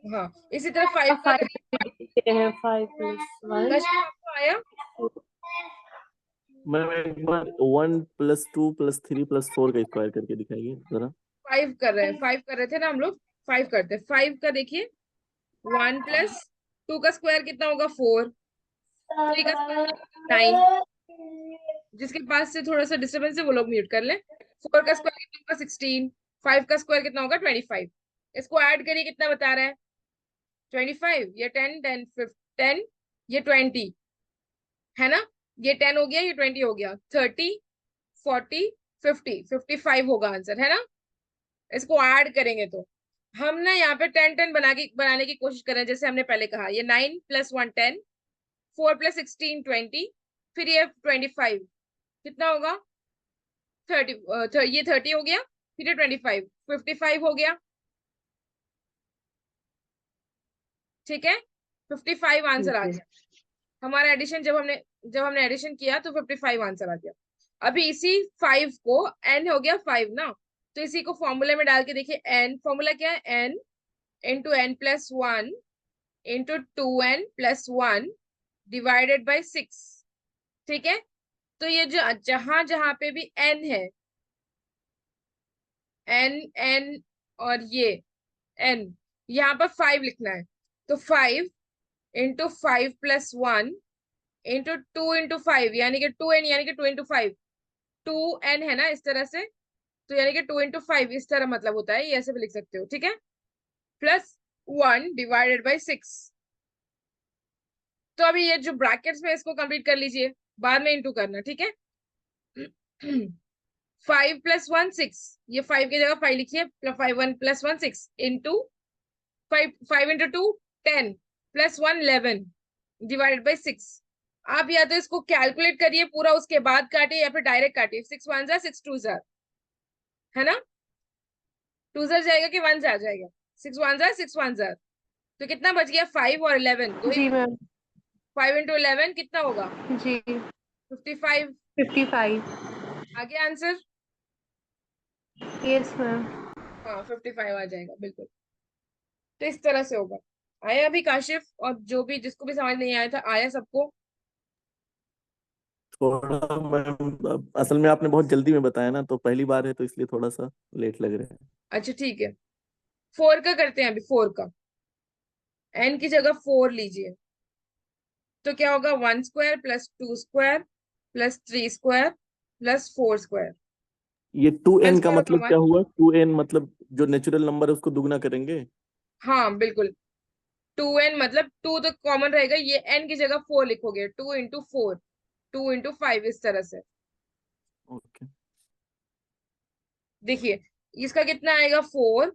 हाँ इसी तरह 5 अब का 5 करिए। लिखते हैं, 5 प्लस 1। कशिफ आपको आया? मैम एक बार 1 + 2 + 3 + 4 का स्क्वायर करके दिखाइए जरा। 5 कर रहे हैं, 5 कर रहे थे ना हम लोग, 5 करते हैं। 5 का देखिए, 1 प्लस 2 का स्क्वायर कितना होगा? 4, 3 का स्क्वायर कितना? 9। जिसके पास से थोड़ा सा डिस्टर्बेंस है वो लोग म्यूट कर ले। 4 का स्क्वायर कितना होगा? 16। 5 का स्क्वायर कितना होगा? 25। इसको ऐड करिए, कितना बता रहा है? 25, ये 10 10 10, ये 20 है ना, ये 10 हो गया, ये 20 हो गया, 30 40 50 55 होगा आंसर, है ना। इसको ऐड करेंगे तो हम ना यहाँ पे 10 10 बनाने की कोशिश करें, जैसे हमने पहले कहा, ये 9 + 1 10, 4 + 16 20, फिर ये 25 कितना होगा? 30, ये 30 हो गया, फिर ये 25 55 हो गया, ठीक है। 55 आंसर आ ठीक है। गया हमारा एडिशन। जब हमने एडिशन किया तो 55 आंसर आ गया। अभी इसी 5 को, n हो गया 5 ना, तो इसी को फॉर्मूले में डाल के देखिए। n फॉर्मूला क्या है? n into n plus 1 into 2n plus 1 divided by 6, ठीक है। तो ये जो जहां जहां पे भी n है, n और ये n, यहाँ पर 5 लिखना है, तो 5 इंटू 5 प्लस 1 इंटू 2 इंटू 5, यानी कि 2n, यानी कि 2 इंटू 5, 2n है ना, इस तरह से, तो यानी कि 2 इंटू 5 इस तरह मतलब होता है, ये ऐसे भी लिख सकते हो, ठीक है। Plus 1 divided by 6। तो अभी ये जो ब्रैकेट्स में, इसको कंप्लीट कर लीजिए, बाद में इंटू करना, ठीक है। 5 + 1 6, ये 5 की जगह 5 लिखिए, 5 1 + 1 6 into 5 into 2 10 plus 1 11 divided by 6। आप या तो इसको कैलकुलेट करिए पूरा, उसके बाद काटिए, या फिर डायरेक्ट काटिए। 6 1 जार 6 2 जार, है ना, 2 जार जाएगा कि 1 जार जाएगा? 6 1 जार 6 1 जार, तो कितना बच गया? 5 और 11, दो ही। जी मैम। 5 इंटू 11 कितना होगा? जी 55। 55। आगे आंसर? Yes ma'am. हाँ 55 आ जाएगा, बिल्कुल। तो इस तरह से होगा। आया अभी काशिफ, और जो भी जिसको भी समझ नहीं आया था, आया सबको? थोड़ा मैम, असल में आपने बहुत जल्दी में बताया ना, तो पहली बार है तो इसलिए थोड़ा सा लेट लग रहा है। अच्छा ठीक है, 4 का करते हैं अभी। 4 का, n की जगह 4 लीजिए, तो क्या होगा? 1 square plus 2 square plus 3 square plus 4 square. ये 2n 1 का स्क्वायर मतलब होगा क्या 1। हुआ? 2n मतलब जो नेचुरल नंबर है उसको दुगना करेंगे? हाँ बिल्कुल, 2n मतलब 2 तो कॉमन रहेगा, ये n की जगह 4 लिखोगे, 2 इंटू 4, 2 इंटू 5, इस तरह से। ओके। देखिए इसका कितना आएगा? 4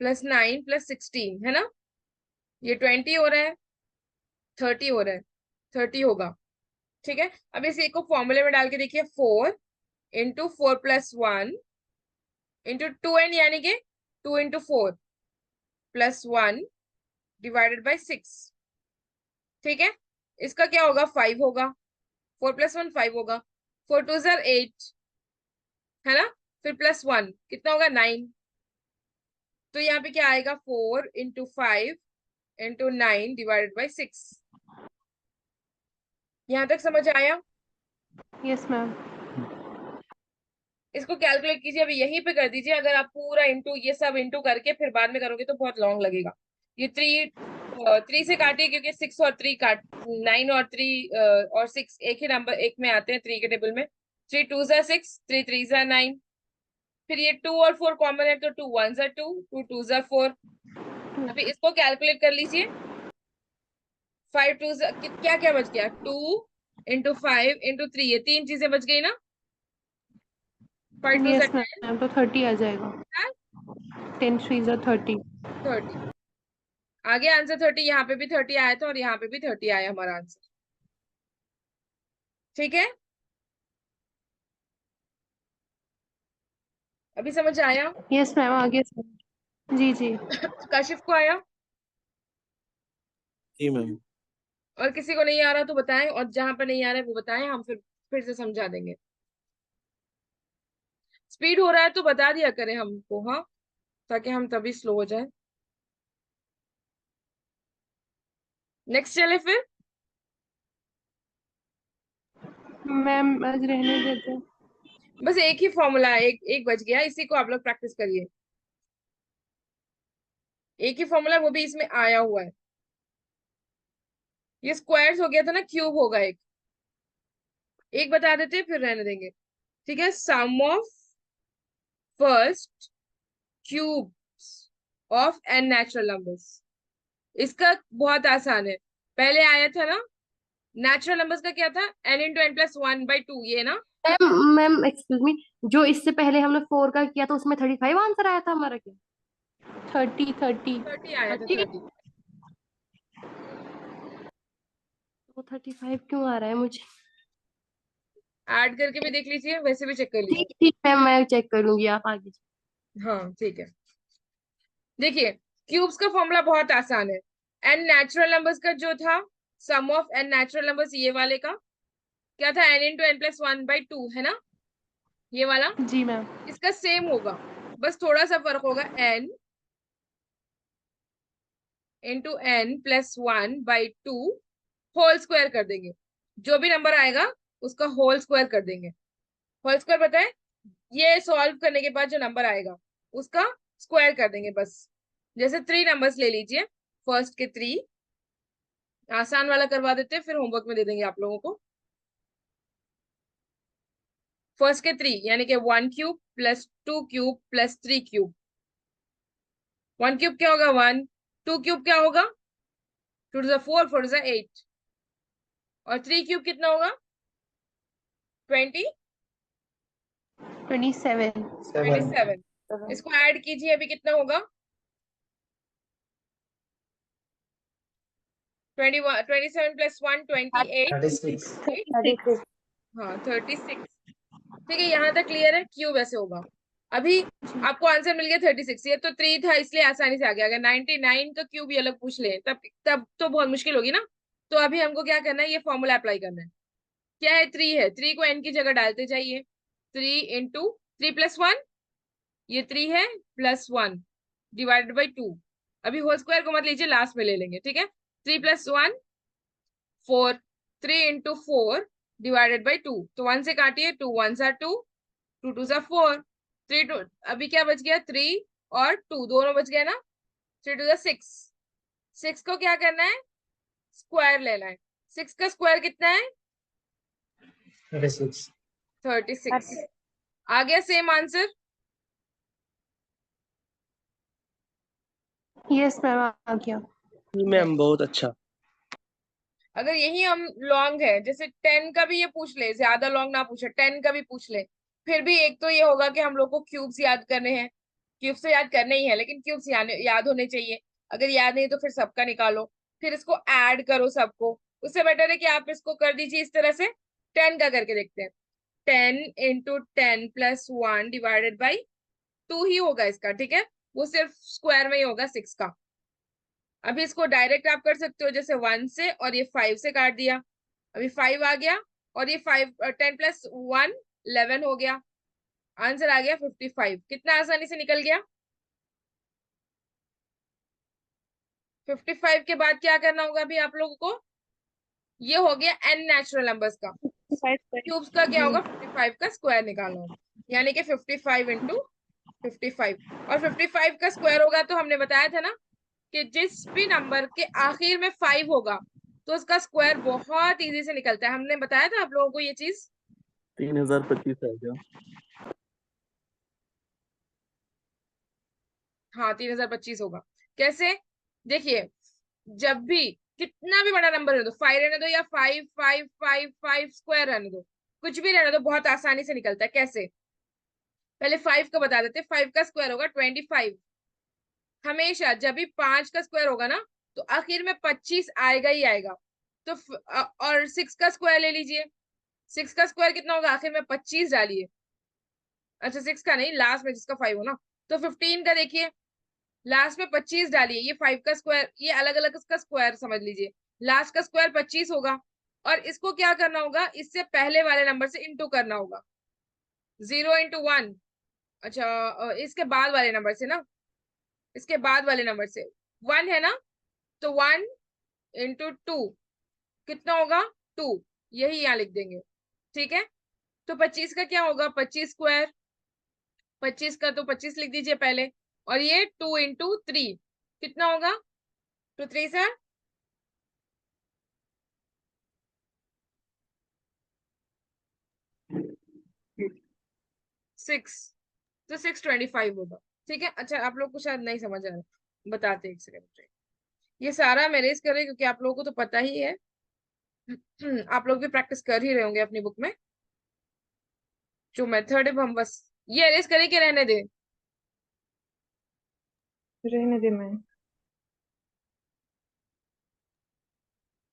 + 9 + 16, है ना, ये 20 हो रहा है, 30 हो रहा है, 30 होगा, ठीक है। अब इस एक को फॉर्मूले में डाल के देखिए, 4 इंटू 4 + 1 इंटू 2n, यानी कि 2 इंटू 4 प्लस 1 डिवाइडेड बाई 6, ठीक है। इसका क्या होगा? 5 होगा, 4 + 1 5 होगा, 4 2 8 है ना, फिर +1 कितना होगा 9। तो यहाँ पे क्या आएगा 4 × 5 × 9 / 6। यहाँ तक समझ आया? Yes ma'am. इसको कैलकुलेट कीजिए, अभी यहीं पे कर दीजिए। अगर आप पूरा इंटू ये सब इंटू करके फिर बाद में करोगे तो बहुत लॉन्ग लगेगा। ये 3 से काटिए, क्योंकि 6 और 3 काट 9 और 3 और 6 एक ही नंबर एक में आते हैं 3 के टेबल में। 3 2 6, 3 3 9। फिर ये 2 और 4 कॉमन है, तो 2 1 2, 2 2 4। अभी इसको कैलकुलेट कर लीजिए। 5 2 क्या क्या बच गया, 2 × 5 × 3, ये 3 चीजें बच गई ना। 5 2 यस 10, मैम, तो 30 आ जाएगा। 10 3 30। 30 आगे आंसर 30, यहाँ पे भी 30 आया था और यहाँ पे भी 30 आया हमारा आंसर। ठीक है, अभी समझ आया? यस मैम, आगे जी जी। काशिफ को आया? जी मैम। और किसी को नहीं आ रहा तो बताएं, और जहां पर नहीं आ रहा है वो बताएं, हम फिर से समझा देंगे। स्पीड हो रहा है तो बता दिया करें हमको, हाँ, ताकि हम तभी स्लो हो जाए। नेक्स्ट चले फिर। मैम आज रहने देते हैं। बस एक ही फॉर्मूला है, एक बच गया, इसी को आप लोग प्रैक्टिस करिए। एक ही फॉर्मूला, वो भी इसमें आया हुआ है। ये स्क्वायर्स हो गया था ना, क्यूब होगा एक। एक बता देते हैं, फिर रहने देंगे। ठीक है, sum of first cubes of n natural numbers. इसका बहुत आसान है, पहले आया था ना, नेचुरल नंबर्स का क्या था, n × n+1/2, ये ना। मैम मैम एक्सक्यूज मी, जो इससे पहले हमने 4 का किया था उसमें 35 आंसर आया था हमारा क्या? 30 30। 30 आया था, 30? 30। तो 35 क्यों आ रहा है मुझे? ऐड करके भी देख लीजिए, वैसे भी चेक कर लीजिए। ठीक ठीक मैम, मैं चेक कर लूंगी, आप आगे। हाँ ठीक है, देखिए क्यूब्स का फॉर्मूला बहुत आसान है। n नेचुरल नंबर्स का जो था, सम ऑफ n नेचुरल नंबर्स, ये वाले का क्या था, n × n+1/2 है ना, ये वाला। जी मैम। इसका सेम होगा, बस थोड़ा सा फर्क होगा, n × n+1/2 होल स्क्वायर कर देंगे। जो भी नंबर आएगा उसका होल स्क्वायर कर देंगे। होल स्क्वायर पता है, ये सॉल्व करने के बाद जो नंबर आएगा उसका स्क्वायर कर देंगे बस। जैसे 3 नंबर्स ले लीजिए, फर्स्ट के 3, आसान वाला करवा देते हैं, फिर होमवर्क में दे देंगे आप लोगों को। फर्स्ट के 3 यानी कि 1 क्यूब + 2 क्यूब + 3 क्यूब। 1 क्यूब क्या होगा 1, 2 क्यूब क्या होगा 2 to 4, 4 to 8, और 3 क्यूब कितना होगा 20 27। 27। इसको ऐड कीजिए, अभी कितना होगा 21 27 + 1 28 36 हाँ 36। ठीक है, यहाँ तक क्लियर है, क्यूब ऐसे होगा। अभी आपको आंसर मिल गया 36, ये तो 3 था इसलिए आसानी से आ गया। अगर 99 का क्यूब ये अलग पूछ ले तब तो बहुत मुश्किल होगी ना। तो अभी हमको क्या करना है, ये फॉर्मूला अप्लाई करना है। क्या है, 3 है, 3 को n की जगह डालते जाइए। 3 × 3 + 1, ये 3 है, +1 / 2। अभी होल स्क्वायर को मत लीजिए, लास्ट में ले लेंगे, ठीक है। 3 + 1 4, 3 × 4 / 2, तो 1 से काटिए, 2 1 2, 2 2 4, 3 2, अभी क्या बच गया 3 और 2 दोनों बच गए ना, 3 2 6। 6 को क्या करना है, स्क्वायर लेना है। 6 का स्क्वायर कितना है 36। आ गया सेम आंसर। यस मैम, आ गया। मैम बहुत अच्छा। अगर यही हम लॉन्ग है, जैसे 10 का भी ये पूछ ले, ज्यादा लॉन्ग ना पूछे, 10 का भी पूछ ले, फिर भी एक तो ये होगा कि हम लोग को क्यूब्स याद करने हैं। क्यूब्स तो याद करने ही है, लेकिन क्यूब्स याद होने चाहिए। अगर याद नहीं तो फिर सबका निकालो, फिर इसको ऐड करो सबको। उससे बेटर है कि आप इसको कर दीजिए इस तरह से। 10 का करके देखते हैं। 10 × 10 + 1 / 2 ही होगा इसका, ठीक है, वो सिर्फ स्क्वायर में ही होगा 6 का। अभी इसको डायरेक्ट आप कर सकते हो, जैसे 1 से, और ये 5 से काट दिया, अभी 5 आ गया, और ये 10 + 1 11 हो गया। आंसर आ गया 55। कितना आसानी से निकल गया। 55 के बाद क्या करना होगा अभी आप लोगों को। ये हो गया n नेचुरल नंबर्स का। क्यूब्स का क्या होगा, 55 का स्क्वायर निकालना होगा, यानी कि 55 इंटू 55। और 55 का स्क्वायर होगा तो हमने बताया था ना कि जिस भी नंबर के आखिर में 5 होगा तो उसका स्क्वायर बहुत इजी से निकलता है। हमने बताया था आप लोगों को ये चीज। 3025 आ गया। हाँ 3025 होगा। कैसे, देखिए, जब भी कितना भी बड़ा नंबर रहने दो, 5 रहने दो या 5 स्क्वायर रहने दो, कुछ भी रहने दो, बहुत आसानी से निकलता है। कैसे, पहले 5 का बता देते। 5 का स्क्वायर होगा 25। हमेशा जब भी 5 का स्क्वायर होगा ना तो आखिर में 25 आएगा ही आएगा। तो और 6 का स्क्वायर ले लीजिए। 6 का स्क्वायर कितना होगा, आखिर में 25 डालिए। अच्छा 6 का नहीं, लास्ट में जिसका 5 हो ना। तो 15 का देखिए, लास्ट में 25 डालिए। ये 5 का स्क्वायर, ये अलग अलग इसका स्क्वायर समझ लीजिए। लास्ट का स्क्वायर 25 होगा और इसको क्या करना होगा, इससे पहले वाले नंबर से इंटू करना होगा। 0 इंटू 1, अच्छा इसके बाद वाले नंबर से ना, इसके बाद वाले नंबर से 1 है ना, तो 1 इंटू 2 कितना होगा, 2। यही यहाँ लिख देंगे, ठीक है। तो 25 का क्या होगा, 25 स्क्वायर, 25 का तो 25 लिख दीजिए पहले। और ये 2 इंटू 3 कितना होगा, 2 3 सर 6, तो 625 होगा, ठीक है। अच्छा आप लोग को शायद नहीं समझ आ रहा, बताते एक सेकंड। ये सारा मैं रेस कर रही हूँ क्योंकि आप लोगों को तो पता ही है। आप लोग भी प्रैक्टिस कर ही रहे होंगे अपनी बुक में। जो मेथड है हम बस ये अरेज करें कि रहने दे। रहने दे मैं।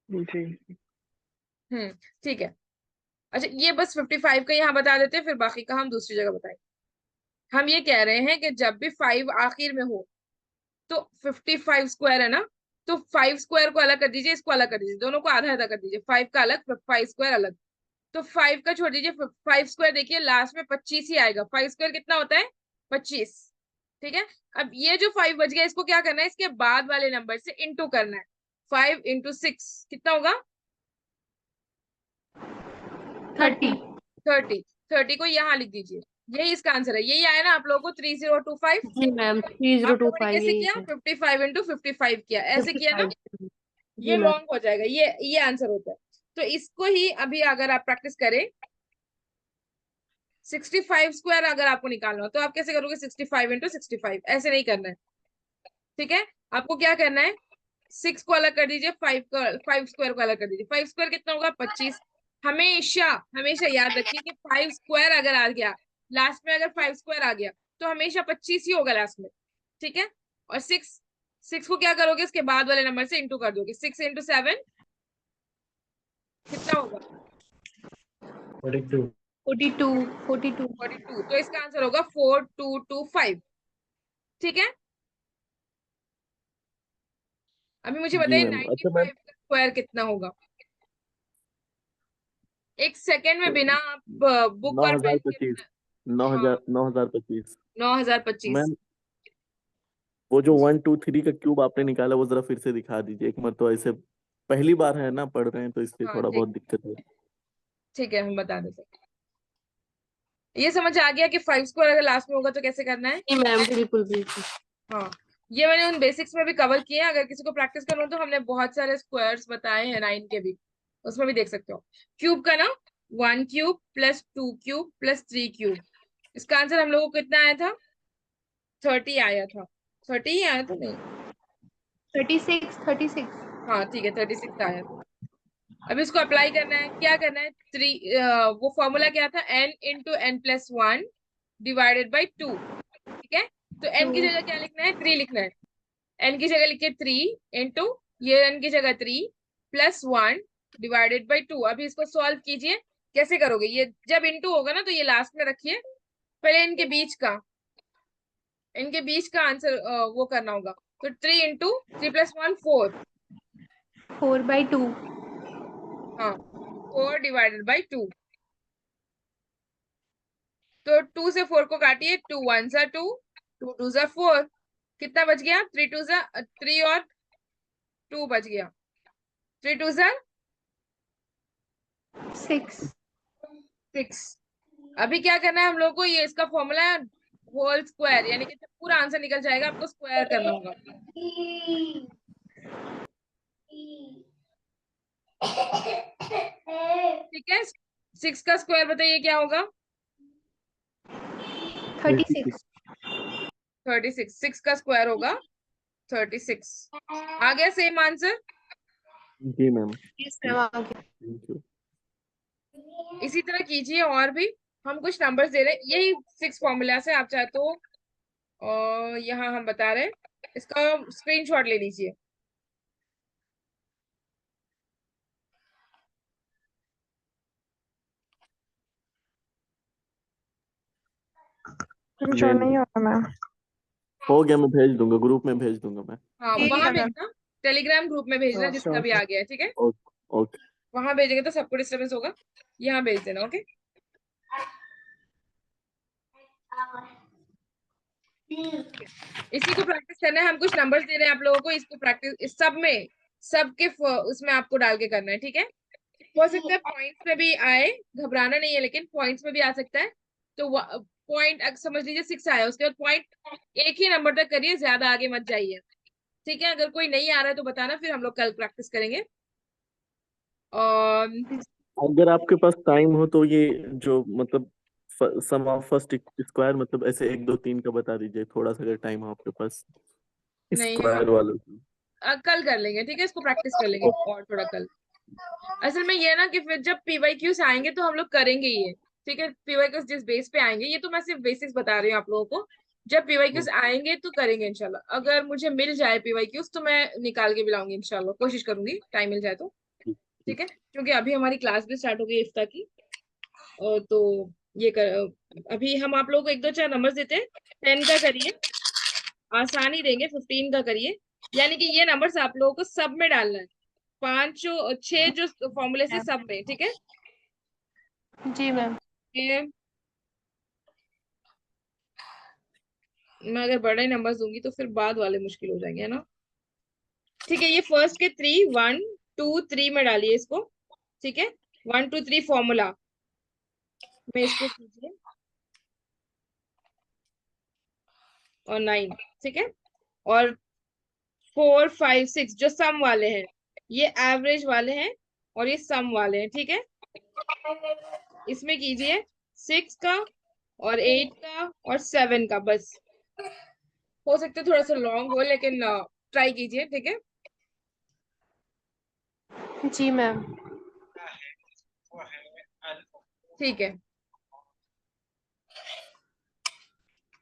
जी ठीक है। अच्छा ये बस 55 का यहाँ बता देते हैं, फिर बाकी का हम दूसरी जगह बताएंगे। हम ये कह रहे हैं कि जब भी 5 आखिर में हो तो 55 स्क्वायर है ना, तो 5 स्क्वायर को अलग कर दीजिए, इसको अलग कर दीजिए, दोनों को आधा आधा कर दीजिए। 5 का अलग, 5 स्क्वायर अलग। तो 5 का छोड़ दीजिए, 5 स्क्वायर देखिए लास्ट में 25 ही आएगा। 5 स्क्वायर कितना होता है, 25, ठीक है। अब ये जो 5 बच गया इसको क्या करना है, इसके बाद वाले नंबर से इंटू करना है। 5 इंटू 6 कितना होगा, 30। 30। 30 को यहाँ लिख दीजिए, यही इसका आंसर है। यही आया ना आप लोगों को 3025। जी मैम, आप लोगों ने 3025 कैसे यही किया, है। 55 इंटू 55 किया, ऐसे किया ना। 55। ये जी मैम। लॉन्ग हो जाएगा, ये आंसर होता है। तो इसको ही अभी अगर आप प्रैक्टिस करें, 65 स्क्वायर अगर आपको निकालना हो तो आप कैसे करोगे, 65 इंटू 65, ऐसे नहीं करना है, ठीक है। आपको क्या करना है, 6 को अलग कर दीजिए, 5 स्क्वायर को अलग कर दीजिए। 5 स्क्वायर कितना होगा, 25। हमेशा हमेशा याद रखिए कि 5 स्क्वायर अगर आ गया लास्ट में, अगर 5 स्क्वायर आ गया तो हमेशा 25 ही होगा लास्ट में, ठीक है। और 6 को क्या करोगे, इसके बाद वाले नंबर से इंटू कर दोगे। 6 इंटू 7 कितना होगा, 42। 42। 42। तो इसका आंसर होगा 4225, ठीक है। अभी मुझे जी बताइए मैम। अच्छा 95 मैम, का स्क्वायर कितना होगा। एक सेकेंड में बिना आप बुक और पेन के। 9025। हाँ 9025। 9025। मैम वो जो 1 2 3 का क्यूब आपने निकाला वो जरा फिर से दिखा दीजिए एक मरतबा। ऐसे पहली बार है ना पढ़ रहे हैं तो इसलिए हाँ थोड़ा ठीक, बहुत दिक्कत है। ठीक है हम बता देते हैं। ये समझ आ गया कि 5 स्क्वायर अगर लास्ट में होगा तो कैसे करना है। जी मैम, बिल्कुल बिल्कुल। हाँ ये मैंने उन बेसिक्स में भी कवर किए हैं। अगर किसी को प्रैक्टिस करना हो तो हमने बहुत सारे स्क्वायर्स बताए हैं 9 के भी, उसमें भी देख सकते हो। क्यूब का ना, 1 cube plus 2 cube plus 3 cube, इसका आंसर हम लोगों को कितना आया था, 30 आया था। 30 ही आया था, नहीं 36। हाँ ठीक है 36 आया था। अब इसको अप्लाई करना है, क्या करना है, वो फॉर्मूला क्या था, n into n plus 1 divided by 2, ठीक है। तो n की जगह क्या लिखना है, 3 लिखना है। n की जगह लिखिए 3 इंटू, ये n की जगह 3 प्लस 1 डिवाइडेड बाई 2। अभी इसको सॉल्व कीजिए। कैसे करोगे, ये जब इंटू होगा ना तो ये लास्ट में रखिए, पहले इनके बीच का आंसर वो करना होगा। तो 3 इंटू 3 प्लस 1 4, 4/2। हाँ 4 डिवाइडेड बाई 2। तो 2 से 4 को काटिए, 2 1 सा 2, 2 2 सा 4, कितना बच गया? 3 2 सा 3 और 2 बच गया, 3 2 सा 6। 6। अभी क्या करना है हम लोग को? ये इसका फॉर्मूला है होल स्क्वायर, यानी कि जब पूरा आंसर निकल जाएगा आपको स्क्वायर करना होगा। ठीक है, 6 का स्क्वायर बताइए क्या होगा? 36। 36। 6 का स्क्वायर होगा 36। आ गया सेम आंसर? जी मैम, यस मैम, आ गया। Thank you. इसी तरह कीजिए और भी। हम कुछ नंबर्स दे रहे हैं, यही 6 फॉर्मूला से, आप चाहे तो यहाँ हम बता रहे हैं, इसका स्क्रीनशॉट ले लीजिए। नहीं होता मैम। हो गया, मैं भेज दूंगा, ग्रुप में भेज दूंगा मैं। हाँ, ठीक वहां है मैम। भेजना, टेलीग्राम ग्रुप में भेजना जिसका भी आ गया है, ठीक है? ओके। वहां भेजेंगे तो सबको डिस्टर्बेंस होगा, यहाँ भेज देना। ओके, इसी को प्रैक्टिस करना है। हम कुछ नंबर्स दे रहे हैं आप लोगों को, इसको प्रैक्टिस, इस सब में, सबके उसमें आपको डाल के करना है, ठीक है? हो सकता है पॉइंट्स में भी आए, घबराना नहीं है, लेकिन पॉइंट्स में भी आ सकता है। तो पॉइंट समझ लीजिए 6 आया, उसके बाद पॉइंट एक ही नंबर तक करिए, ज्यादा आगे मत जाइए, ठीक है? अगर कोई नहीं आ रहा है तो बताना, फिर हम लोग कल प्रैक्टिस करेंगे। और अगर आपके पास टाइम हो तो ये जो मतलब सम ऑफ फर्स्ट स्क्वायर, मतलब ऐसे 1 2 3 का बता दीजिए थोड़ा सा, अगर टाइम हो आपके पास नहीं, स्क्वायर वालों की। कल कर लेंगे, ठीक है? इसको प्रैक्टिस कर लेंगे और थोड़ा कल। असल में ये है ना कि फिर जब पीवाईक्यूज आएंगे तो हम लोग करेंगे ये, ठीक है? पीवाईक्यूज जिस बेस पे आएंगे, ये तो मैं सिर्फ बेसिक्स बता रही हूँ आप लोगों को, जब पीवाईक्यूज आएंगे तो करेंगे इंशाल्लाह। अगर मुझे मिल जाए पीवाईक्यूज तो मैं निकाल के भी लाऊंगी इंशाल्लाह, कोशिश करूंगी, टाइम मिल जाए तो, ठीक है? क्योंकि अभी हमारी क्लास भी स्टार्ट हो गई इफ्ता की। तो ये अभी हम आप लोगों को 1 2 4 नंबर देते हैं। 10 का करिए, आसानी देंगे। 15 का करिए, यानी कि ये नंबर्स आप लोगों को सब में डालना है, 5 6 जो फॉर्मूले से सब में, ठीक है? जी मैम। ये मैं अगर बड़े नंबर दूंगी तो फिर बाद वाले मुश्किल हो जाएंगे, है ना? ठीक है, ये फर्स्ट के 3 1 2 3 में डालिए इसको, ठीक है? 1 2 3 फॉर्मूला में इसको कीजिए, और 9, ठीक है? और 4 5 6 जो सम वाले हैं, ये एवरेज वाले हैं और ये सम वाले हैं, ठीक है? इसमें कीजिए 6 का और 8 का और 7 का, बस। हो सकता है थोड़ा सा लॉन्ग हो, लेकिन ट्राई कीजिए, ठीक है? जी मैम। ठीक है।